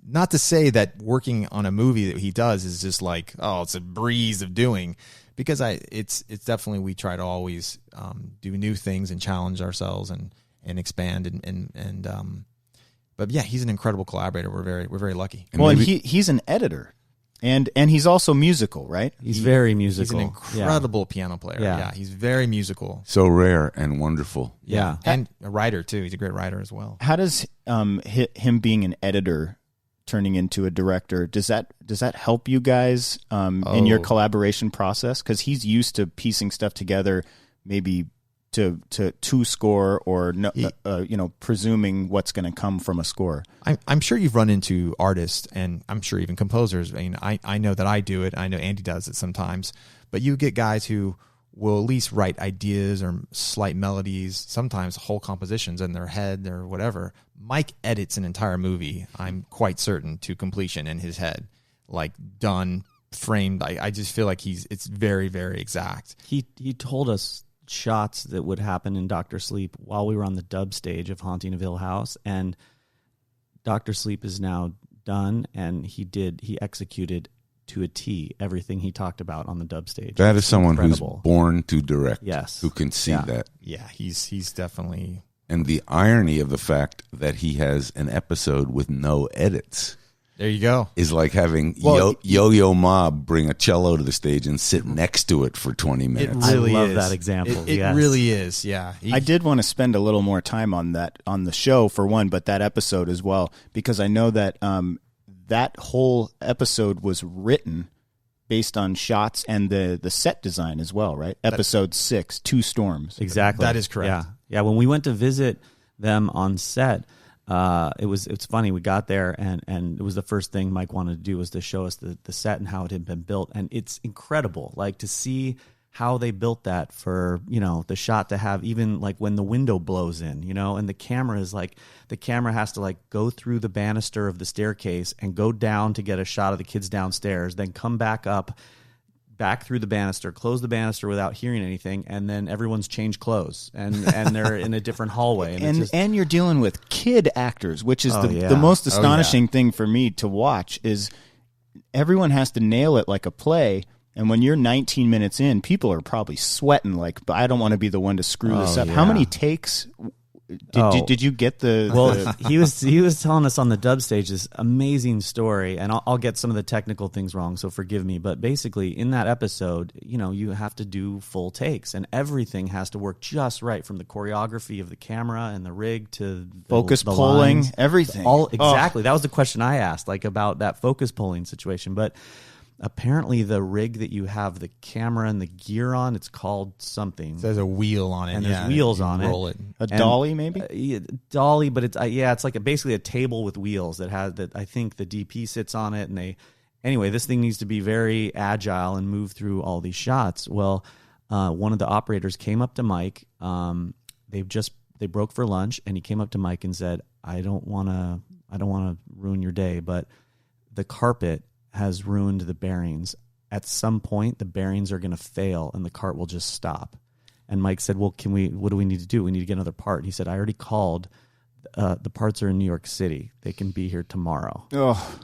not to say that working on a movie that he does is just like, oh, it's a breeze of doing, because it's definitely, we try to always do new things and challenge ourselves and expand and but yeah, he's an incredible collaborator. We're very lucky. Well, and he's an editor. And he's also musical, right? He's very musical. He's an incredible piano player. Yeah, he's very musical. So rare and wonderful. Yeah, and a writer too. He's a great writer as well. How does him being an editor turning into a director, does that help you guys in your collaboration process? Because he's used to piecing stuff together, maybe to score or no, presuming what's going to come from a score. I'm sure you've run into artists, and I'm sure even composers. I mean, I know that I do it. I know Andy does it sometimes. But you get guys who will at least write ideas or slight melodies, sometimes whole compositions in their head or whatever. Mike edits an entire movie, I'm quite certain, to completion in his head, like done, framed. I just feel like it's very, very exact. He told us shots that would happen in Dr. Sleep while we were on the dub stage of Haunting of Hill House, and Dr. Sleep is now done, and he executed to a T everything he talked about on the dub stage. That is someone who's born to direct. Yes. Who can see that. Yeah, he's definitely. And the irony of the fact that he has an episode with no edits. There you go. Is like having Yo-Yo Ma bring a cello to the stage and sit next to it for 20 minutes. It really I love is. that example. It really is, yeah. I did want to spend a little more time on that, on the show for one, but that episode as well, because I know that that whole episode was written based on shots and the set design as well, right? Episode 6, Two Storms. Exactly. That is correct. Yeah. When we went to visit them on set, it's funny. We got there and it was the first thing Mike wanted to do was to show us the set and how it had been built. And it's incredible, like to see how they built that for, the shot to have even like when the window blows in, and the camera has to like go through the banister of the staircase and go down to get a shot of the kids downstairs, then come back through the banister, close the banister without hearing anything, and then everyone's changed clothes and they're in a different hallway. And you're dealing with kid actors, which is the most astonishing thing for me to watch is everyone has to nail it like a play. And when you're 19 minutes in, people are probably sweating like, but I don't want to be the one to screw this up. Yeah. How many takes did you get the... Well, he was telling us on the dub stage this amazing story, and I'll get some of the technical things wrong, so forgive me. But basically, in that episode, you have to do full takes, and everything has to work just right, from the choreography of the camera and the rig to focus the pulling, lines. everything. Exactly. That was the question I asked, like about that focus pulling situation. But apparently the rig that you have the camera and the gear on, it's called something. There's a wheel on it. And there's wheels on it. A dolly, maybe? Dolly, but it's like basically a table with wheels that I think the DP sits on it. And anyway, this thing needs to be very agile and move through all these shots. Well, one of the operators came up to Mike. They broke for lunch, and he came up to Mike and said, I don't want to ruin your day, but the carpet has ruined the bearings. At some point, the bearings are going to fail and the cart will just stop. And Mike said, well, what do we need to do? We need to get another part. And he said, I already called. The parts are in New York City. They can be here tomorrow. Oh.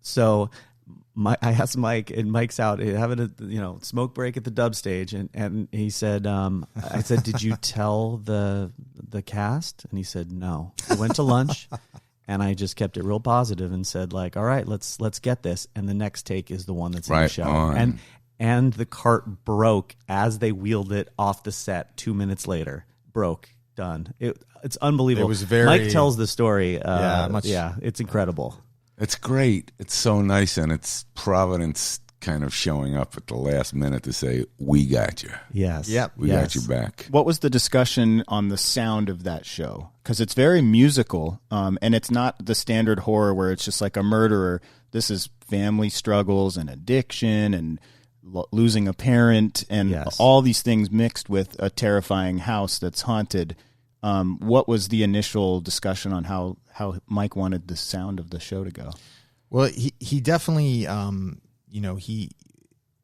So I asked Mike, and Mike's out having a smoke break at the dub stage. And he said, I said, did you tell the cast? And he said, no. We went to lunch. And I just kept it real positive and said, like, all right, let's get this. And the next take is the one that's in the show. And the cart broke as they wheeled it off the set 2 minutes later. Broke. Done. It's unbelievable. It was very... Mike tells the story. It's incredible. It's great. It's so nice, and it's Providence kind of showing up at the last minute to say, we got you. Yes. Yep. We got your back. What was the discussion on the sound of that show? Because it's very musical, and it's not the standard horror where it's just like a murderer. This is family struggles and addiction and losing a parent and all these things mixed with a terrifying house that's haunted. What was the initial discussion on how Mike wanted the sound of the show to go? Well, he definitely... he,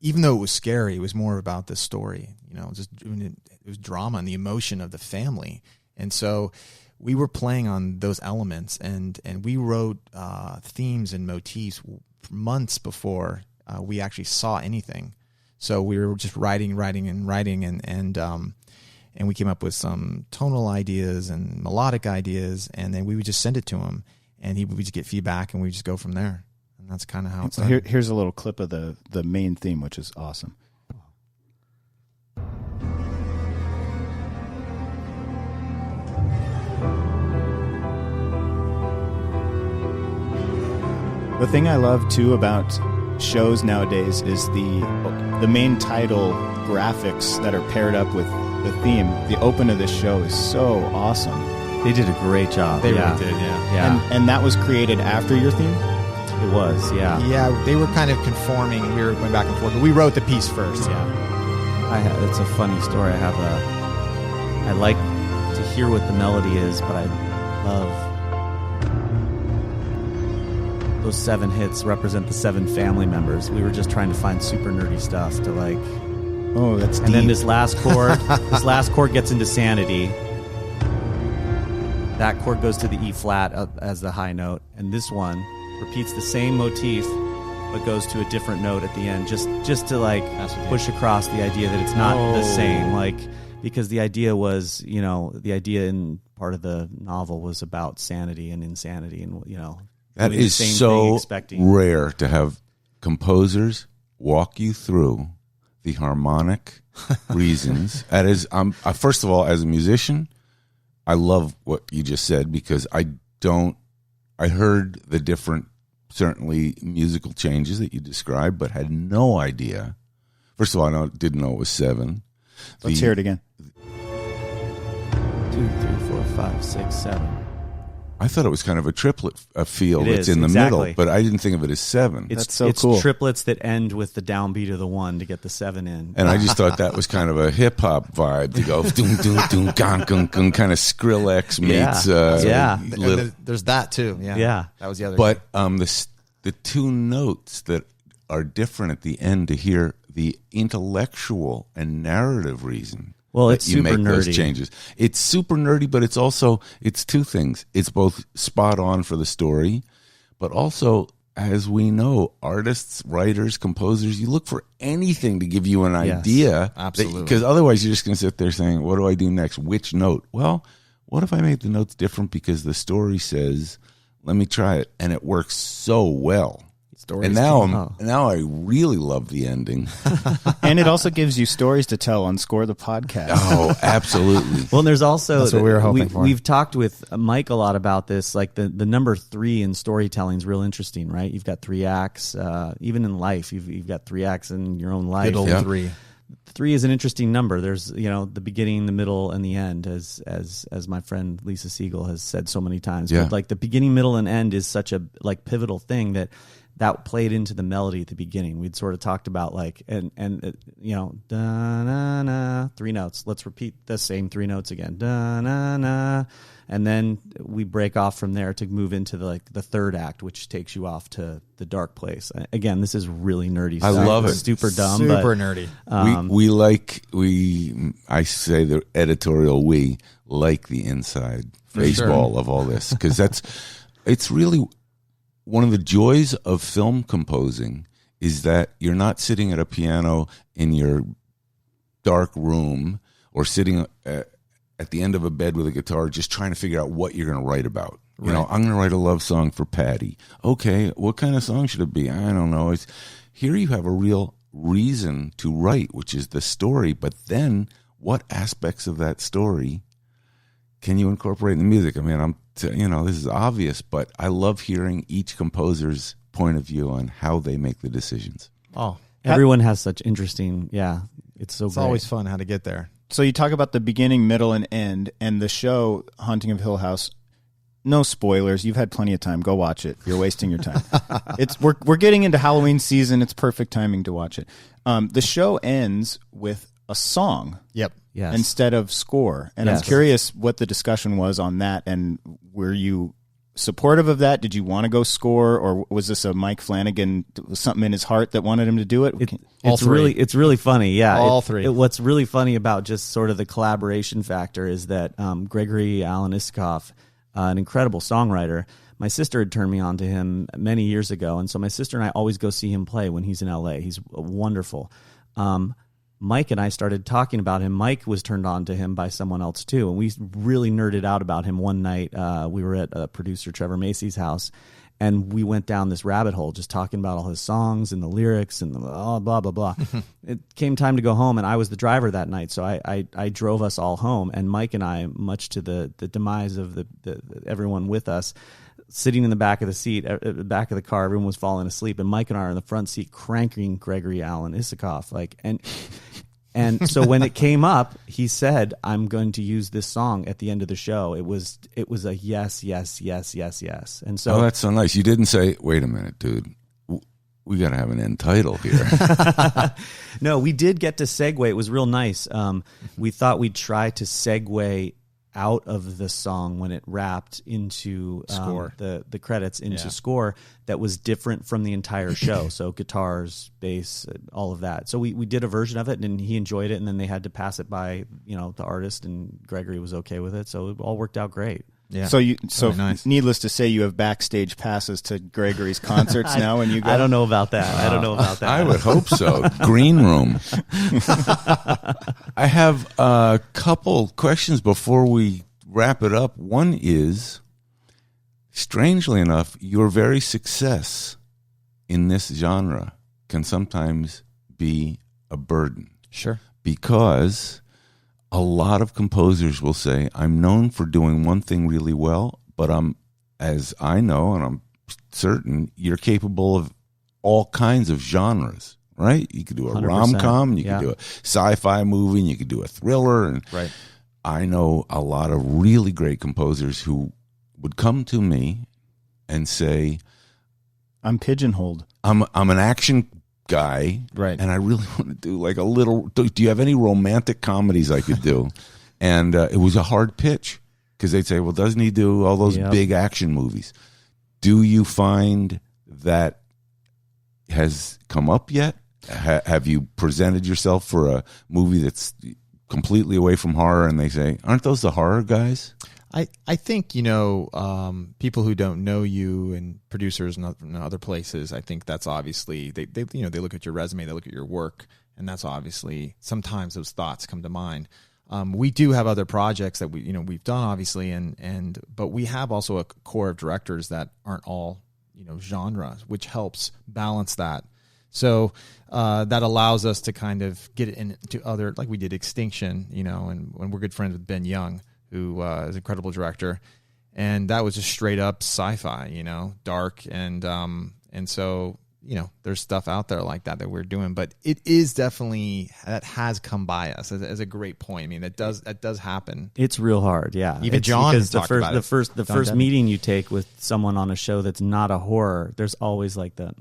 even though it was scary, it was more about the story. It was drama and the emotion of the family, and so we were playing on those elements, and we wrote themes and motifs months before we actually saw anything. So we were just writing, and we came up with some tonal ideas and melodic ideas, and then we would just send it to him, and we would just get feedback, and we would just go from there. And that's kind of how it's done. Here's a little clip of the main theme, which is awesome. The thing I love too about shows nowadays is the main title graphics that are paired up with the theme, the open of this show is so awesome. They did a great job. They really did, yeah. And that was created after your theme? It was, yeah. Yeah, they were kind of conforming. We were going back and forth, but we wrote the piece first, yeah. It's a funny story. I like to hear what the melody is, but I love those 7 hits represent the 7 family members. We were just trying to find super nerdy stuff to like. Oh, that's deep. And then this last chord gets into sanity. That chord goes to the E flat as the high note, and this one repeats the same motif but goes to a different note at the end, just to like push across the idea that it's not the same, like, because the idea was, the idea in part of the novel was about sanity and insanity, and that is so rare to have composers walk you through the harmonic reasons. That is, first of all, as a musician, I love what you just said, because I heard the different, certainly musical changes that you described, but had no idea. First of all, I didn't know it was 7. Let's hear it again. 2, 3, 4, 5, 6, 7. I thought it was kind of a triplet feel that's in the exactly. middle, but I didn't think of it as 7. That's so cool. It's triplets that end with the downbeat of the 1 to get the 7 in. And I just thought that was kind of a hip hop vibe to go doom doom doom gong gong gong, kind of Skrillex meets. There's that too. Yeah. That was the other. But the 2 notes that are different at the end to hear the intellectual and narrative reason. Well, it's you super make nerdy. Those changes. It's super nerdy, but it's 2 things. It's both spot on for the story, but also, as we know, artists, writers, composers, you look for anything to give you an idea. Absolutely. Because otherwise you're just going to sit there saying, what do I do next? Which note? Well, what if I made the notes different because the story says, let me try it, and it works so well. And now I really love the ending. And it also gives you stories to tell on Score the Podcast. Oh, absolutely. Well, and there's also that's what we were hoping for. We've talked with Mike a lot about this. Like the number 3 in storytelling is real interesting, right? You've got 3 acts. Even in life, you've got 3 acts in your own life. Middle 3. 3 is an interesting number. There's the beginning, the middle, and the end, as my friend Lisa Siegel has said so many times. Yeah. But like the beginning, middle, and end is such a like pivotal thing that played into the melody at the beginning. We'd sort of talked about like and da na na, 3 notes. Let's repeat the same 3 notes again. Da na na, and then we break off from there to move into the 3rd act, which takes you off to the dark place. Again, this is really nerdy stuff. I love it. Super dumb, super but, nerdy. I say the editorial we like the inside baseball of all this, because it's really one of the joys of film composing is that you're not sitting at a piano in your dark room or sitting at the end of a bed with a guitar just trying to figure out what you're going to write about. Right. I'm going to write a love song for Patty. Okay, what kind of song should it be? I don't know. Here you have a real reason to write, which is the story, but then what aspects of that story can you incorporate in the music? I mean, this is obvious, but I love hearing each composer's point of view on how they make the decisions. Oh, everyone has such interesting. Yeah, it's great. Always fun how to get there. So you talk about the beginning, middle, and end, and the show Haunting of Hill House. No spoilers. You've had plenty of time. Go watch it. You're wasting your time. We're getting into Halloween season. It's perfect timing to watch it. The show ends with a song. Yep. Yes. Instead of score. And Yes. I'm curious what the discussion was on that, and were you supportive of that? Did you want to go score, or was this a Mike Flanagan, was something in his heart that wanted him to do it? It's really funny. Yeah. All 3. What's really funny about just sort of the collaboration factor is that Gregory Alan Isikoff, an incredible songwriter, my sister had turned me on to him many years ago. And so my sister and I always go see him play when he's in LA. He's wonderful. Mike and I started talking about him. Mike was turned on to him by someone else too, and we really nerded out about him one night. We were at producer Trevor Macy's house, and we went down this rabbit hole just talking about all his songs and the lyrics and the blah, blah, blah, blah. It came time to go home, and I was the driver that night, so I drove us all home. And Mike and I, much to the demise of the everyone with us, sitting in the back of the seat, at the back of the car, everyone was falling asleep, and Mike and I are in the front seat cranking Gregory Alan Isikoff, and And so when it came up, he said, "I'm going to use this song at the end of the show." It was a yes, yes, yes, yes, yes. And so that's so nice. You didn't say, "Wait a minute, dude. We got to have an end title here." No, we did get to segue. It was real nice. We thought we'd try to segue out of the song when it wrapped into score, the credits into score that was different from the entire show. So guitars, bass, all of that. So we did a version of it, and he enjoyed it, and then they had to pass it by the artist, and Gregory was okay with it. So it all worked out great. Yeah. So nice. Needless to say, you have backstage passes to Gregory's concerts now, and you go. I don't know about that. I don't know about that. I would hope so. Green room. I have a couple questions before we wrap it up. One is, strangely enough, your very success in this genre can sometimes be a burden. Sure. Because a lot of composers will say, I'm known for doing one thing really well, but as I know, and I'm certain, you're capable of all kinds of genres, right? You could do a 100%. rom-com, you could do a sci-fi movie, and you could do a thriller. And right. I know a lot of really great composers who would come to me and say, I'm pigeonholed. I'm an action guy, right? And I really want to do like a little. Do you have any romantic comedies I could do? And it was a hard pitch because they'd say, "Well, doesn't he do all those big action movies?" Do you find that has come up yet? Have you presented yourself for a movie that's completely away from horror, and they say, "Aren't those the horror guys?" I think, people who don't know you and producers and other places, I think that's obviously, they look at your resume, they look at your work, and that's obviously, sometimes those thoughts come to mind. We do have other projects that we've done, obviously, but we have also a core of directors that aren't all, genres, which helps balance that. So that allows us to kind of get it into other, like we did Extinction, and we're good friends with Ben Young, who is an incredible director, and that was just straight up sci-fi, dark, and so there's stuff out there like that we're doing, but it is definitely, that has come by us as a great point. I mean, that does happen. It's real hard, yeah. Even John because talked about it. The first meeting you take with someone on a show that's not a horror, there's always like the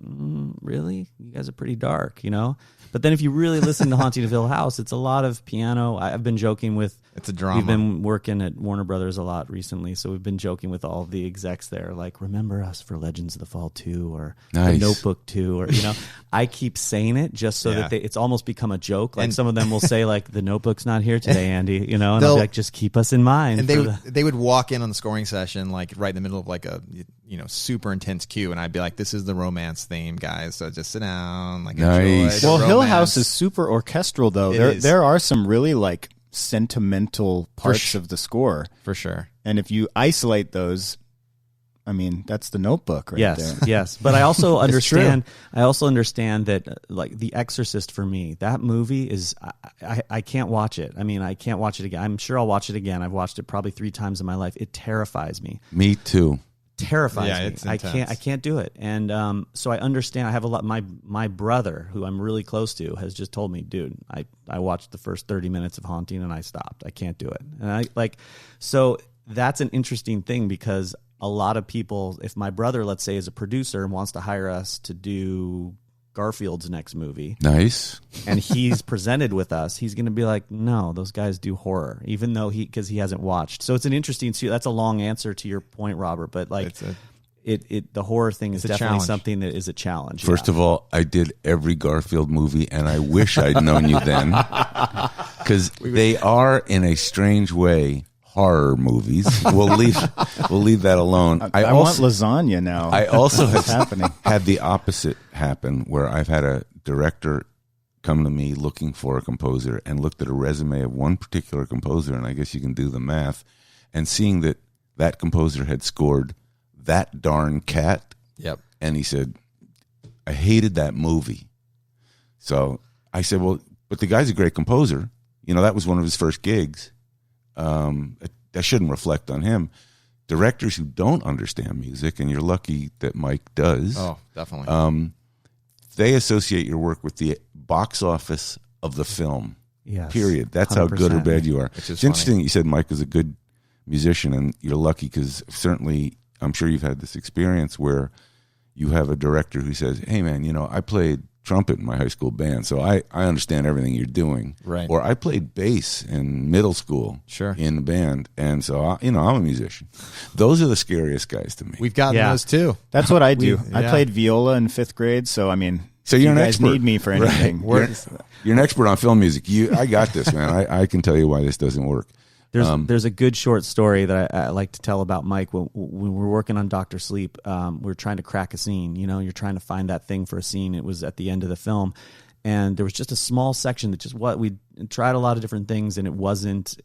really, you guys are pretty dark, But then if you really listen to Haunting of Hill House, it's a lot of piano. I've been joking with. It's a drama. We've been working at Warner Brothers a lot recently, so we've been joking with all of the execs there, like, remember us for Legends of the Fall 2 or nice. The Notebook 2, or I keep saying it just so that it's almost become a joke. Like, some of them will say, like, the Notebook's not here today, Andy, and I'll be like, just keep us in mind. And they would walk in on the scoring session, like right in the middle of like a super intense cue, and I'd be like, this is the romance theme, guys, so just sit down, like, nice. enjoy. Well, Hill House is super orchestral, though. There are some really like sentimental parts of the score, for sure. And if you isolate those, I mean, that's the Notebook right there. Yes. But I also understand. I also understand that, like, The Exorcist for me, that movie is. I can't watch it. I mean, I can't watch it again. I'm sure I'll watch it again. I've watched it probably 3 times in my life. It terrifies me. Me too. Terrifies me. It's intense. I can't do it. And so I understand. I have a lot. My brother, who I'm really close to, has just told me, dude, I watched the first 30 minutes of Haunting and I stopped. I can't do it. And so that's an interesting thing, because a lot of people, if my brother, let's say, is a producer and wants to hire us to do Garfield's next movie, nice, and he's presented with us, he's going to be like, no, those guys do horror, even though because he hasn't watched. So it's an interesting. That's a long answer to your point, Robert, but like the horror thing is definitely something that is a challenge. First of all, I did every Garfield movie, and I wish I'd known you then, because they are, in a strange way, horror movies. We'll leave that alone. I want lasagna now. I also had the opposite happen, where I've had a director come to me looking for a composer and looked at a resume of one particular composer, and I guess you can do the math, and seeing that composer had scored That Darn Cat. Yep. And he said, I hated that movie. So I said, well, but the guy's a great composer. That was one of his first gigs. That shouldn't reflect on him. Directors who don't understand music, and you're lucky that Mike does. Oh, definitely. They associate your work with the box office of the film. Yes, period. That's how good or 100%. bad you are. Which is It's interesting that you said Mike was a good musician, and you're lucky because certainly I'm sure you've had this experience where you have a director who says, hey, man, I played trumpet in my high school band, so I understand everything you're doing. Right. Or I played bass in middle school in the band, and so, I'm a musician. Those are the scariest guys to me. We've gotten those too. That's what I do. I played viola in 5th grade, so I mean, so you're you an guys expert. need me for anything. Right. You're an expert on film music. I got this, man. I can tell you why this doesn't work. There's a good short story that I like to tell about Mike. When we're working on Dr. Sleep, we're trying to crack a scene. You're trying to find that thing for a scene. It was at the end of the film, and there was just a small section that we tried a lot of different things, and it wasn't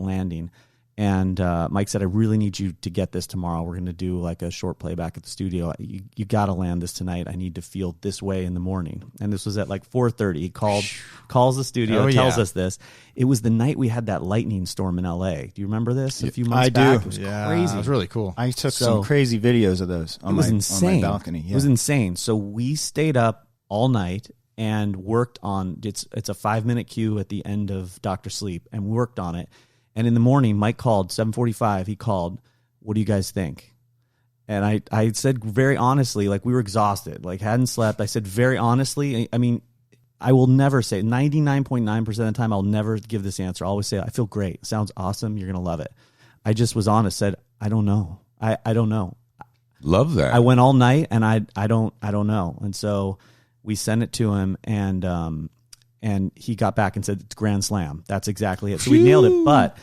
landing. And Mike said, I really need you to get this tomorrow. We're going to do like a short playback at the studio. You got to land this tonight. I need to feel this way in the morning. And this was at like 4:30. He calls the studio, tells us this. It was the night we had that lightning storm in LA. Do you remember this? A few months back. It was crazy. It was really cool. I took some crazy videos of those on my balcony. Yeah. It was insane. So we stayed up all night and worked on it's a 5-minute cue at the end of Dr. Sleep, and we worked on it. And in the morning, Mike called, 7:45, he called, what do you guys think? And I said very honestly, like we were exhausted, like hadn't slept. I said very honestly, I mean, I will never say, 99.9% of the time, I'll never give this answer. I'll always say, I feel great. Sounds awesome. You're going to love it. I just was honest, said, I don't know. I don't know. Love that. I went all night and I don't know. And so we sent it to him, and he got back and said, it's grand slam. That's exactly it. So we nailed it. But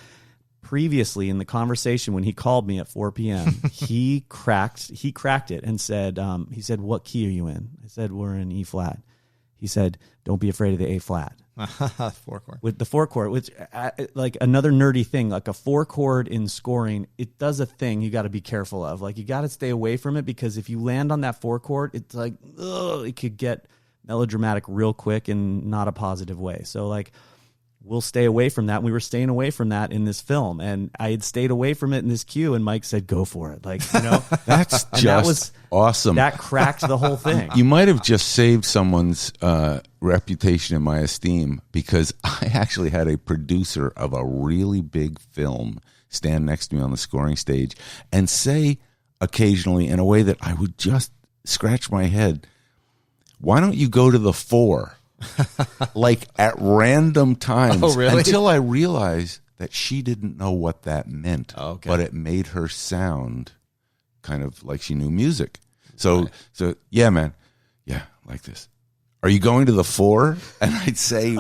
previously in the conversation when he called me at 4 p.m., he cracked it and said, what key are you in? I said, we're in E flat. He said, don't be afraid of the A flat. 4-chord. With the 4-chord, which like another nerdy thing, like a 4-chord in scoring, it does a thing you got to be careful of. Like you got to stay away from it, because if you land on that 4-chord, it's like, it could get melodramatic real quick in not a positive way. So like we'll stay away from that. We were staying away from that in this film, and I had stayed away from it in this cue, and Mike said, go for it. Like, that's just awesome. That cracked the whole thing. You might have just saved someone's reputation in my esteem, because I actually had a producer of a really big film stand next to me on the scoring stage and say occasionally, in a way that I would just scratch my head, why don't you go to the 4? Like at random times. Oh, really? Until I realized that she didn't know what that meant. Oh, okay. But it made her sound kind of like she knew music. So yeah, man. Yeah, like this. Are you going to the 4? And I'd say,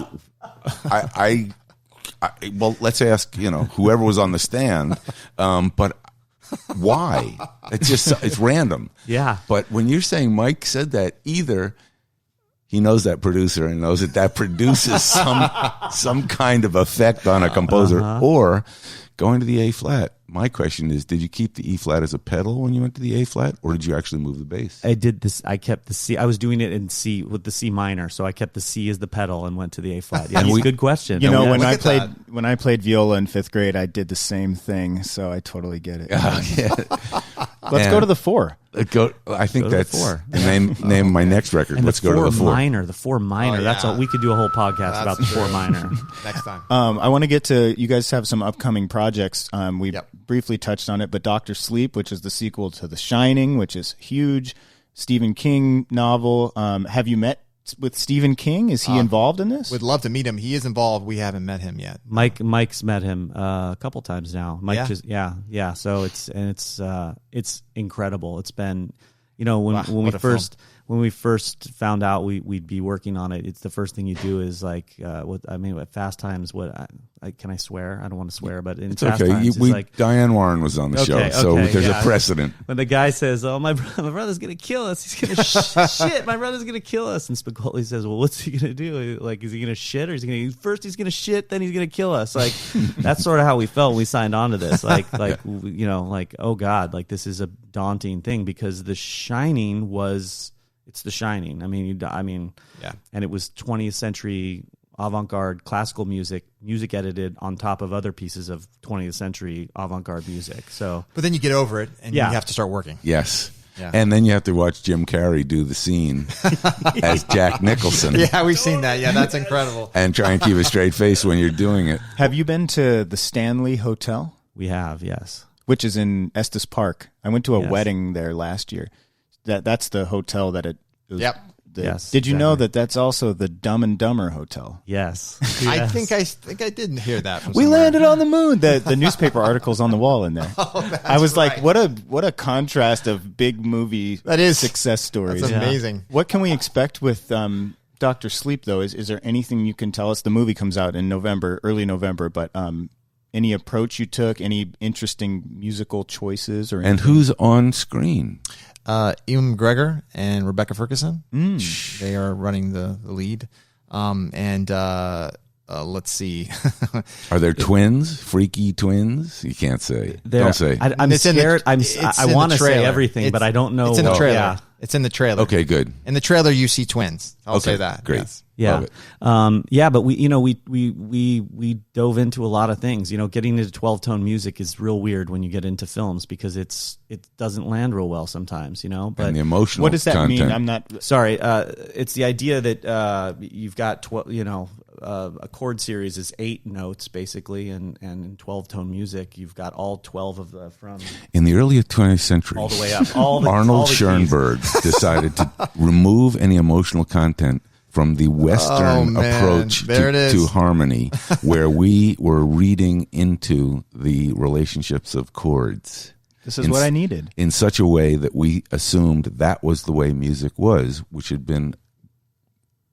well, let's ask, whoever was on the stand. But why? It's random. Yeah. But when you're saying Mike said that, either he knows that producer and knows that produces some kind of effect on a composer, or going to the A flat. My question is, did you keep the E flat as a pedal when you went to the A flat, or did you actually move the bass? I did this. I kept the C. I was doing it in C with the C minor, so I kept the C as the pedal and went to the A flat. Yeah, good question. When I played viola in 5th grade, I did the same thing, so I totally get it. Let's go to the 4. I think that's the 4. name my next record. And Let's go to the 4. The 4 minor. That's all. We could do a whole podcast about the 4 minor next time. I want to get to, you guys have some upcoming projects. We briefly touched on it, but Dr. Sleep, which is the sequel to The Shining, which is huge. Stephen King novel. Have you met with Stephen King? Is he involved in this? Would love to meet him. He is involved. We haven't met him yet. Mike's met him a couple times now. Mike So it's incredible. It's been, when we first found out we'd be working on it, it's the first thing you do is like, at Fast Times, can I swear? I don't want to swear, but in it's Fast okay. Times, Diane Warren was on the show, so there's a precedent. When the guy says, "Oh, my brother's gonna kill us. He's gonna shit. My brother's gonna kill us," and Spicoli says, "Well, what's he gonna do? Like, is he gonna shit, or is he gonna shit, then he's gonna kill us?" Like, that's sort of how we felt when we signed on to this. Oh God, like this is a daunting thing, because The Shining it's The Shining. I mean, and it was 20th century avant-garde classical music edited on top of other pieces of 20th century avant-garde music. So, but then you get over it and you have to start working. Yes. Yeah. And then you have to watch Jim Carrey do the scene as Jack Nicholson. Yeah, we've seen that. Yeah, that's incredible. And try and keep a straight face when you're doing it. Have you been to the Stanley Hotel? We have, yes. Which is in Estes Park. I went to a wedding there last year. That's the hotel that it was. Yep. Yes. Did you know that that's also the Dumb and Dumber Hotel? Yes. I think I didn't hear that. From We somewhere. landed on the moon. The newspaper articles on the wall in there. I was like, right. what a contrast of big movie success stories. That's amazing. What can we expect with Dr. Sleep though? Is there anything you can tell us? The movie comes out in November, early November, but any approach you took, any interesting musical choices or anything? And who's on screen? Ewan McGregor and Rebecca Ferguson. They are running the lead. Let's see. Are there twins? Freaky twins? You can't say. Don't say. I'm scared. I want to say everything, but I don't know. It's in the trailer. Yeah. It's in the trailer. Okay, good. In the trailer, you see twins. I'll Okay, say that. great. Yes. Yeah. Yeah, but we dove into a lot of things. Getting into 12-tone music is real weird when you get into films because it doesn't land real well sometimes, But And the emotional what does that content. mean? I'm not sorry. It's the idea that you've got a chord series is 8 notes basically, and in 12-tone music you've got all 12 of the from In the early 20th century, all the way up. Arnold Schoenberg decided to remove any emotional content from the Western approach to harmony, where we were reading into the relationships of chords. This is what I needed. In such a way that we assumed that was the way music was, which had been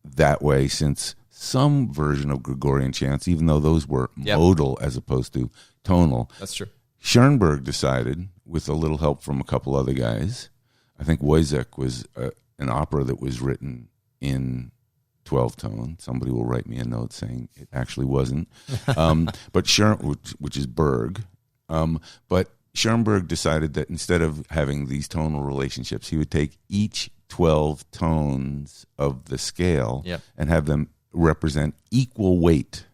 that way since some version of Gregorian chants, even though those were modal as opposed to tonal. That's true. Schoenberg decided, with a little help from a couple other guys, I think Wojciech was an opera that was written in 12-tone. Somebody will write me a note saying it actually wasn't. But which is Berg. But Schoenberg decided that instead of having these tonal relationships, he would take each 12 tones of the scale and have them represent equal weight.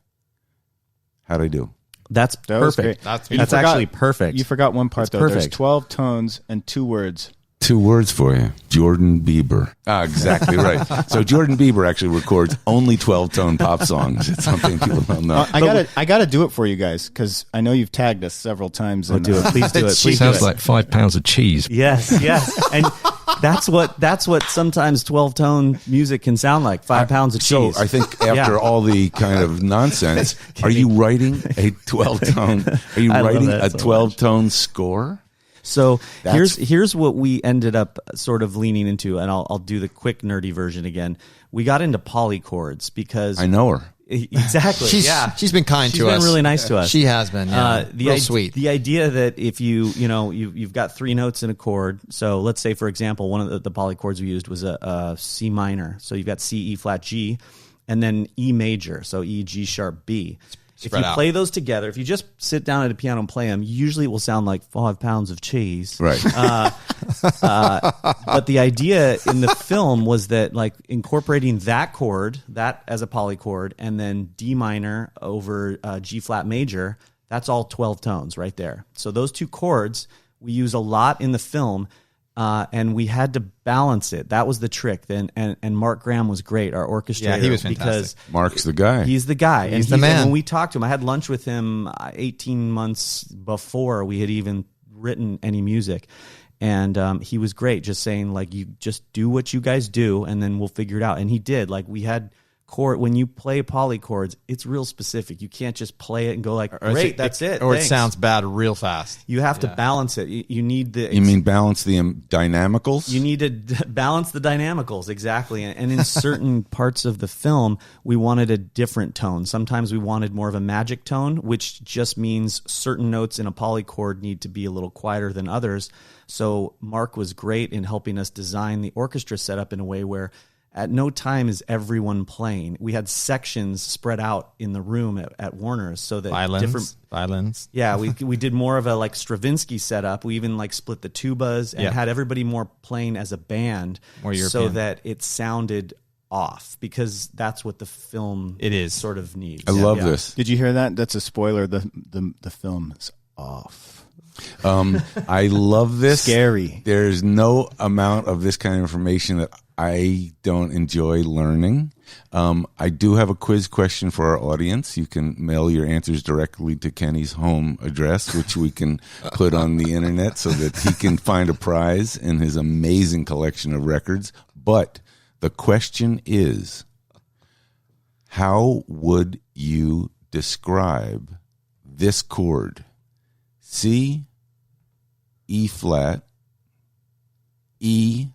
How'd I do? That's perfect. That's actually perfect. You forgot one part, though. Perfect. There's 12 tones and 2 words. 2 words for you. Jordan Bieber. Exactly right. So Jordan Bieber actually records only 12-tone pop songs. It's something people don't know. I gotta do it for you guys because I know you've tagged us several times. Do it. Please do it. Please Sounds do it. like 5 pounds of cheese. Yes. And that's what sometimes 12-tone music can sound like. 5 pounds of cheese. So I think after all the kind of nonsense, are you writing a 12-tone? Are you writing a 12-tone score? So here's what we ended up sort of leaning into, and I'll do the quick nerdy version again. We got into polychords because I know her. Exactly. She's been kind to us. She's been really nice to us. She has been. Yeah. Real sweet. The idea that if you've got 3 notes in a chord. So let's say, for example, one of the polychords we used was a C minor. So you've got C, E flat, G, and then E major. So E, G sharp, B. If you play those together, if you just sit down at a piano and play them, usually it will sound like 5 pounds of cheese. Right. But the idea in the film was that like incorporating that chord, that as a polychord, and then D minor over G flat major, that's all 12 tones right there. So those 2 chords we use a lot in the film. And we had to balance it. That was the trick. And Mark Graham was great, our orchestrator. Yeah, he was fantastic. Because Mark's the guy. He's the guy. He's the man. And when we talked to him, I had lunch with him 18 months before we had even written any music. And he was great, just saying, like, you just do what you guys do, and then we'll figure it out. And he did. Like, we had chord. When you play polychords, it's real specific. You can't just play it and go like, great, that's it. Or thanks. it sounds bad real fast. You have to balance it. You need the... You mean balance the dynamicals? You need to balance the dynamicals, exactly. And in certain parts of the film, we wanted a different tone. Sometimes we wanted more of a magic tone, which just means certain notes in a polychord need to be a little quieter than others. So Mark was great in helping us design the orchestra setup in a way where at no time is everyone playing. We had sections spread out in the room at Warner's so that violins. Yeah, we did more of a like Stravinsky setup. We even like split the tubas and had everybody more playing as a band, more European, so that it sounded off, because that's what the film sort of needs. I love this. Did you hear that? That's a spoiler. The film is off. I love this. Scary. There's no amount of this kind of information that I don't enjoy learning. I do have a quiz question for our audience. You can mail your answers directly to Kenny's home address, which we can put on the internet so that he can find a prize in his amazing collection of records. But the question is, how would you describe this chord? C, E flat, E,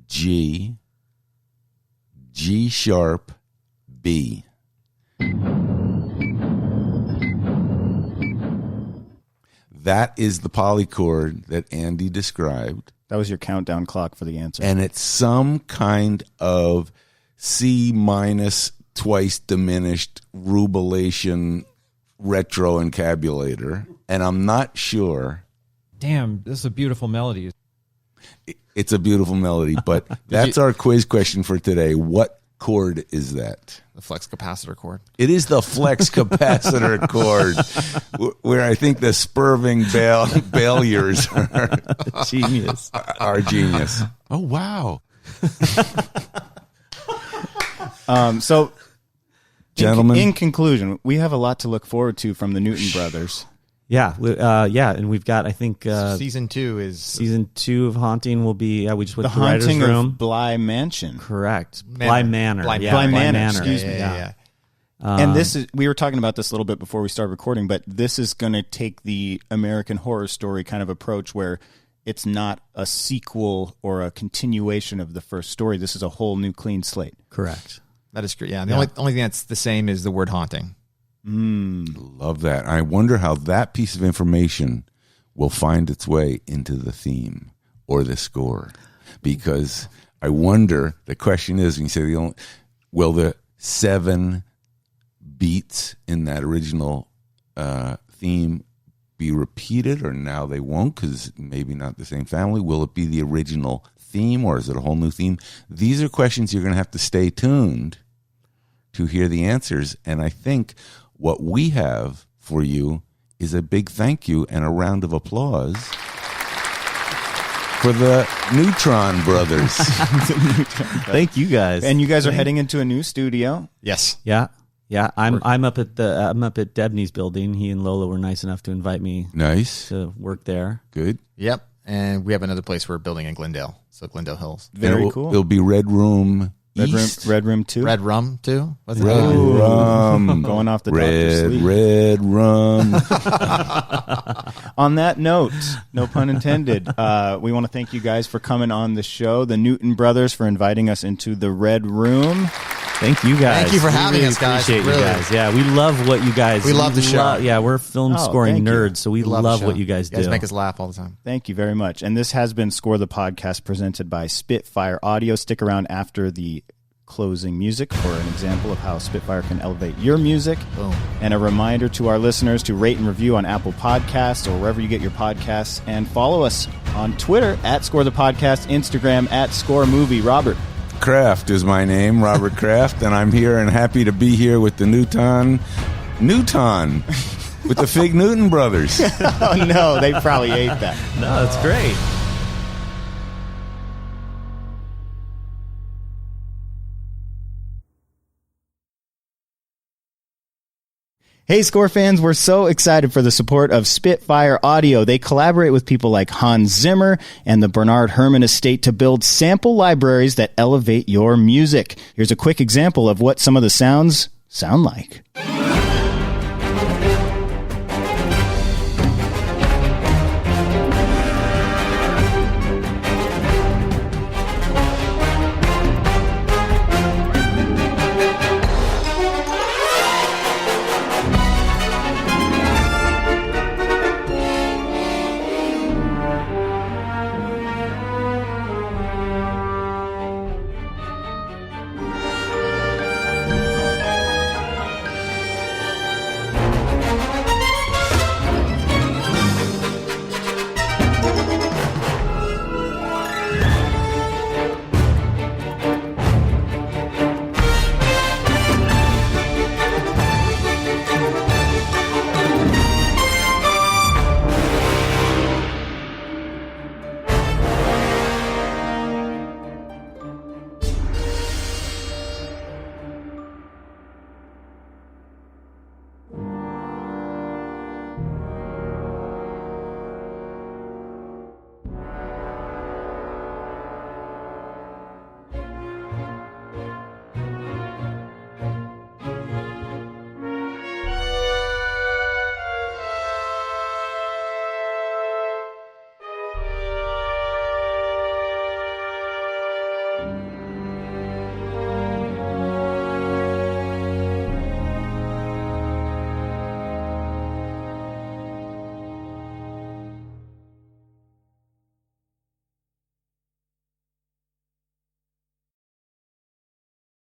G, G sharp, B. That is the polychord that Andy described. That was your countdown clock for the answer. And it's some kind of C minus twice diminished rubilation retro encabulator. And I'm not sure. Damn, this is a beautiful melody. It's a beautiful melody, but that's our quiz question for today. What chord is that? The flex capacitor chord. It is the flex capacitor chord, where I think the Spurving Bailliers are genius. Are genius. Oh, wow. So, gentlemen, in conclusion, we have a lot to look forward to from the Newton brothers. Yeah, and we've got, I think, season 2 is season 2 of Haunting will be. We just went the to the writer's Haunting room. of Bly Mansion. Correct. Bly Manor. Bly Manor. Excuse me. Yeah. And this is, we were talking about this a little bit before we started recording, but this is going to take the American Horror Story kind of approach where it's not a sequel or a continuation of the first story. This is a whole new clean slate. Correct. That is great. Yeah. The only thing that's the same is the word haunting. Love that. I wonder how that piece of information will find its way into the theme or the score, because I wonder, the question is, when you say will the 7 beats in that original theme be repeated, or now they won't because maybe not the same family? Will it be the original theme, or is it a whole new theme? These are questions you're going to have to stay tuned to hear the answers. And I think what we have for you is a big thank you and a round of applause for the Neutron Brothers. Thank you guys. And you guys are heading into a new studio. Yes. Yeah. I'm up at Debney's building. He and Lola were nice enough to invite me. Nice to work there. Good. Yep. And we have another place we're building in Glendale, so Glendale Hills. Very cool. It'll be Red Room. Red Room 2? Red Rum 2? What's Red Rum. Going off the Dr. Sleep. Red Rum. On that note, no pun intended, we want to thank you guys for coming on the show, the Newton brothers, for inviting us into the Red Room. Thank you guys. Thank you for having us, guys. Appreciate really. you guys. Yeah, we love what you guys. We love the show. We're film scoring nerds, so we love the what you guys do. You guys make us laugh all the time. Thank you very much. And this has been Score the Podcast, presented by Spitfire Audio. Stick around after the closing music for an example of how Spitfire can elevate your music. Boom. And a reminder to our listeners to rate and review on Apple Podcasts or wherever you get your podcasts, and follow us on Twitter at Score the Podcast, Instagram at Score Movie. Robert. Kraft is my name, Robert Kraft, and I'm here and happy to be here with the Newton, with the Fig Newton brothers. Oh, no, they probably ate that. No, that's great. Hey, Score fans, we're so excited for the support of Spitfire Audio. They collaborate with people like Hans Zimmer and the Bernard Herrmann Estate to build sample libraries that elevate your music. Here's a quick example of what some of the sounds sound like.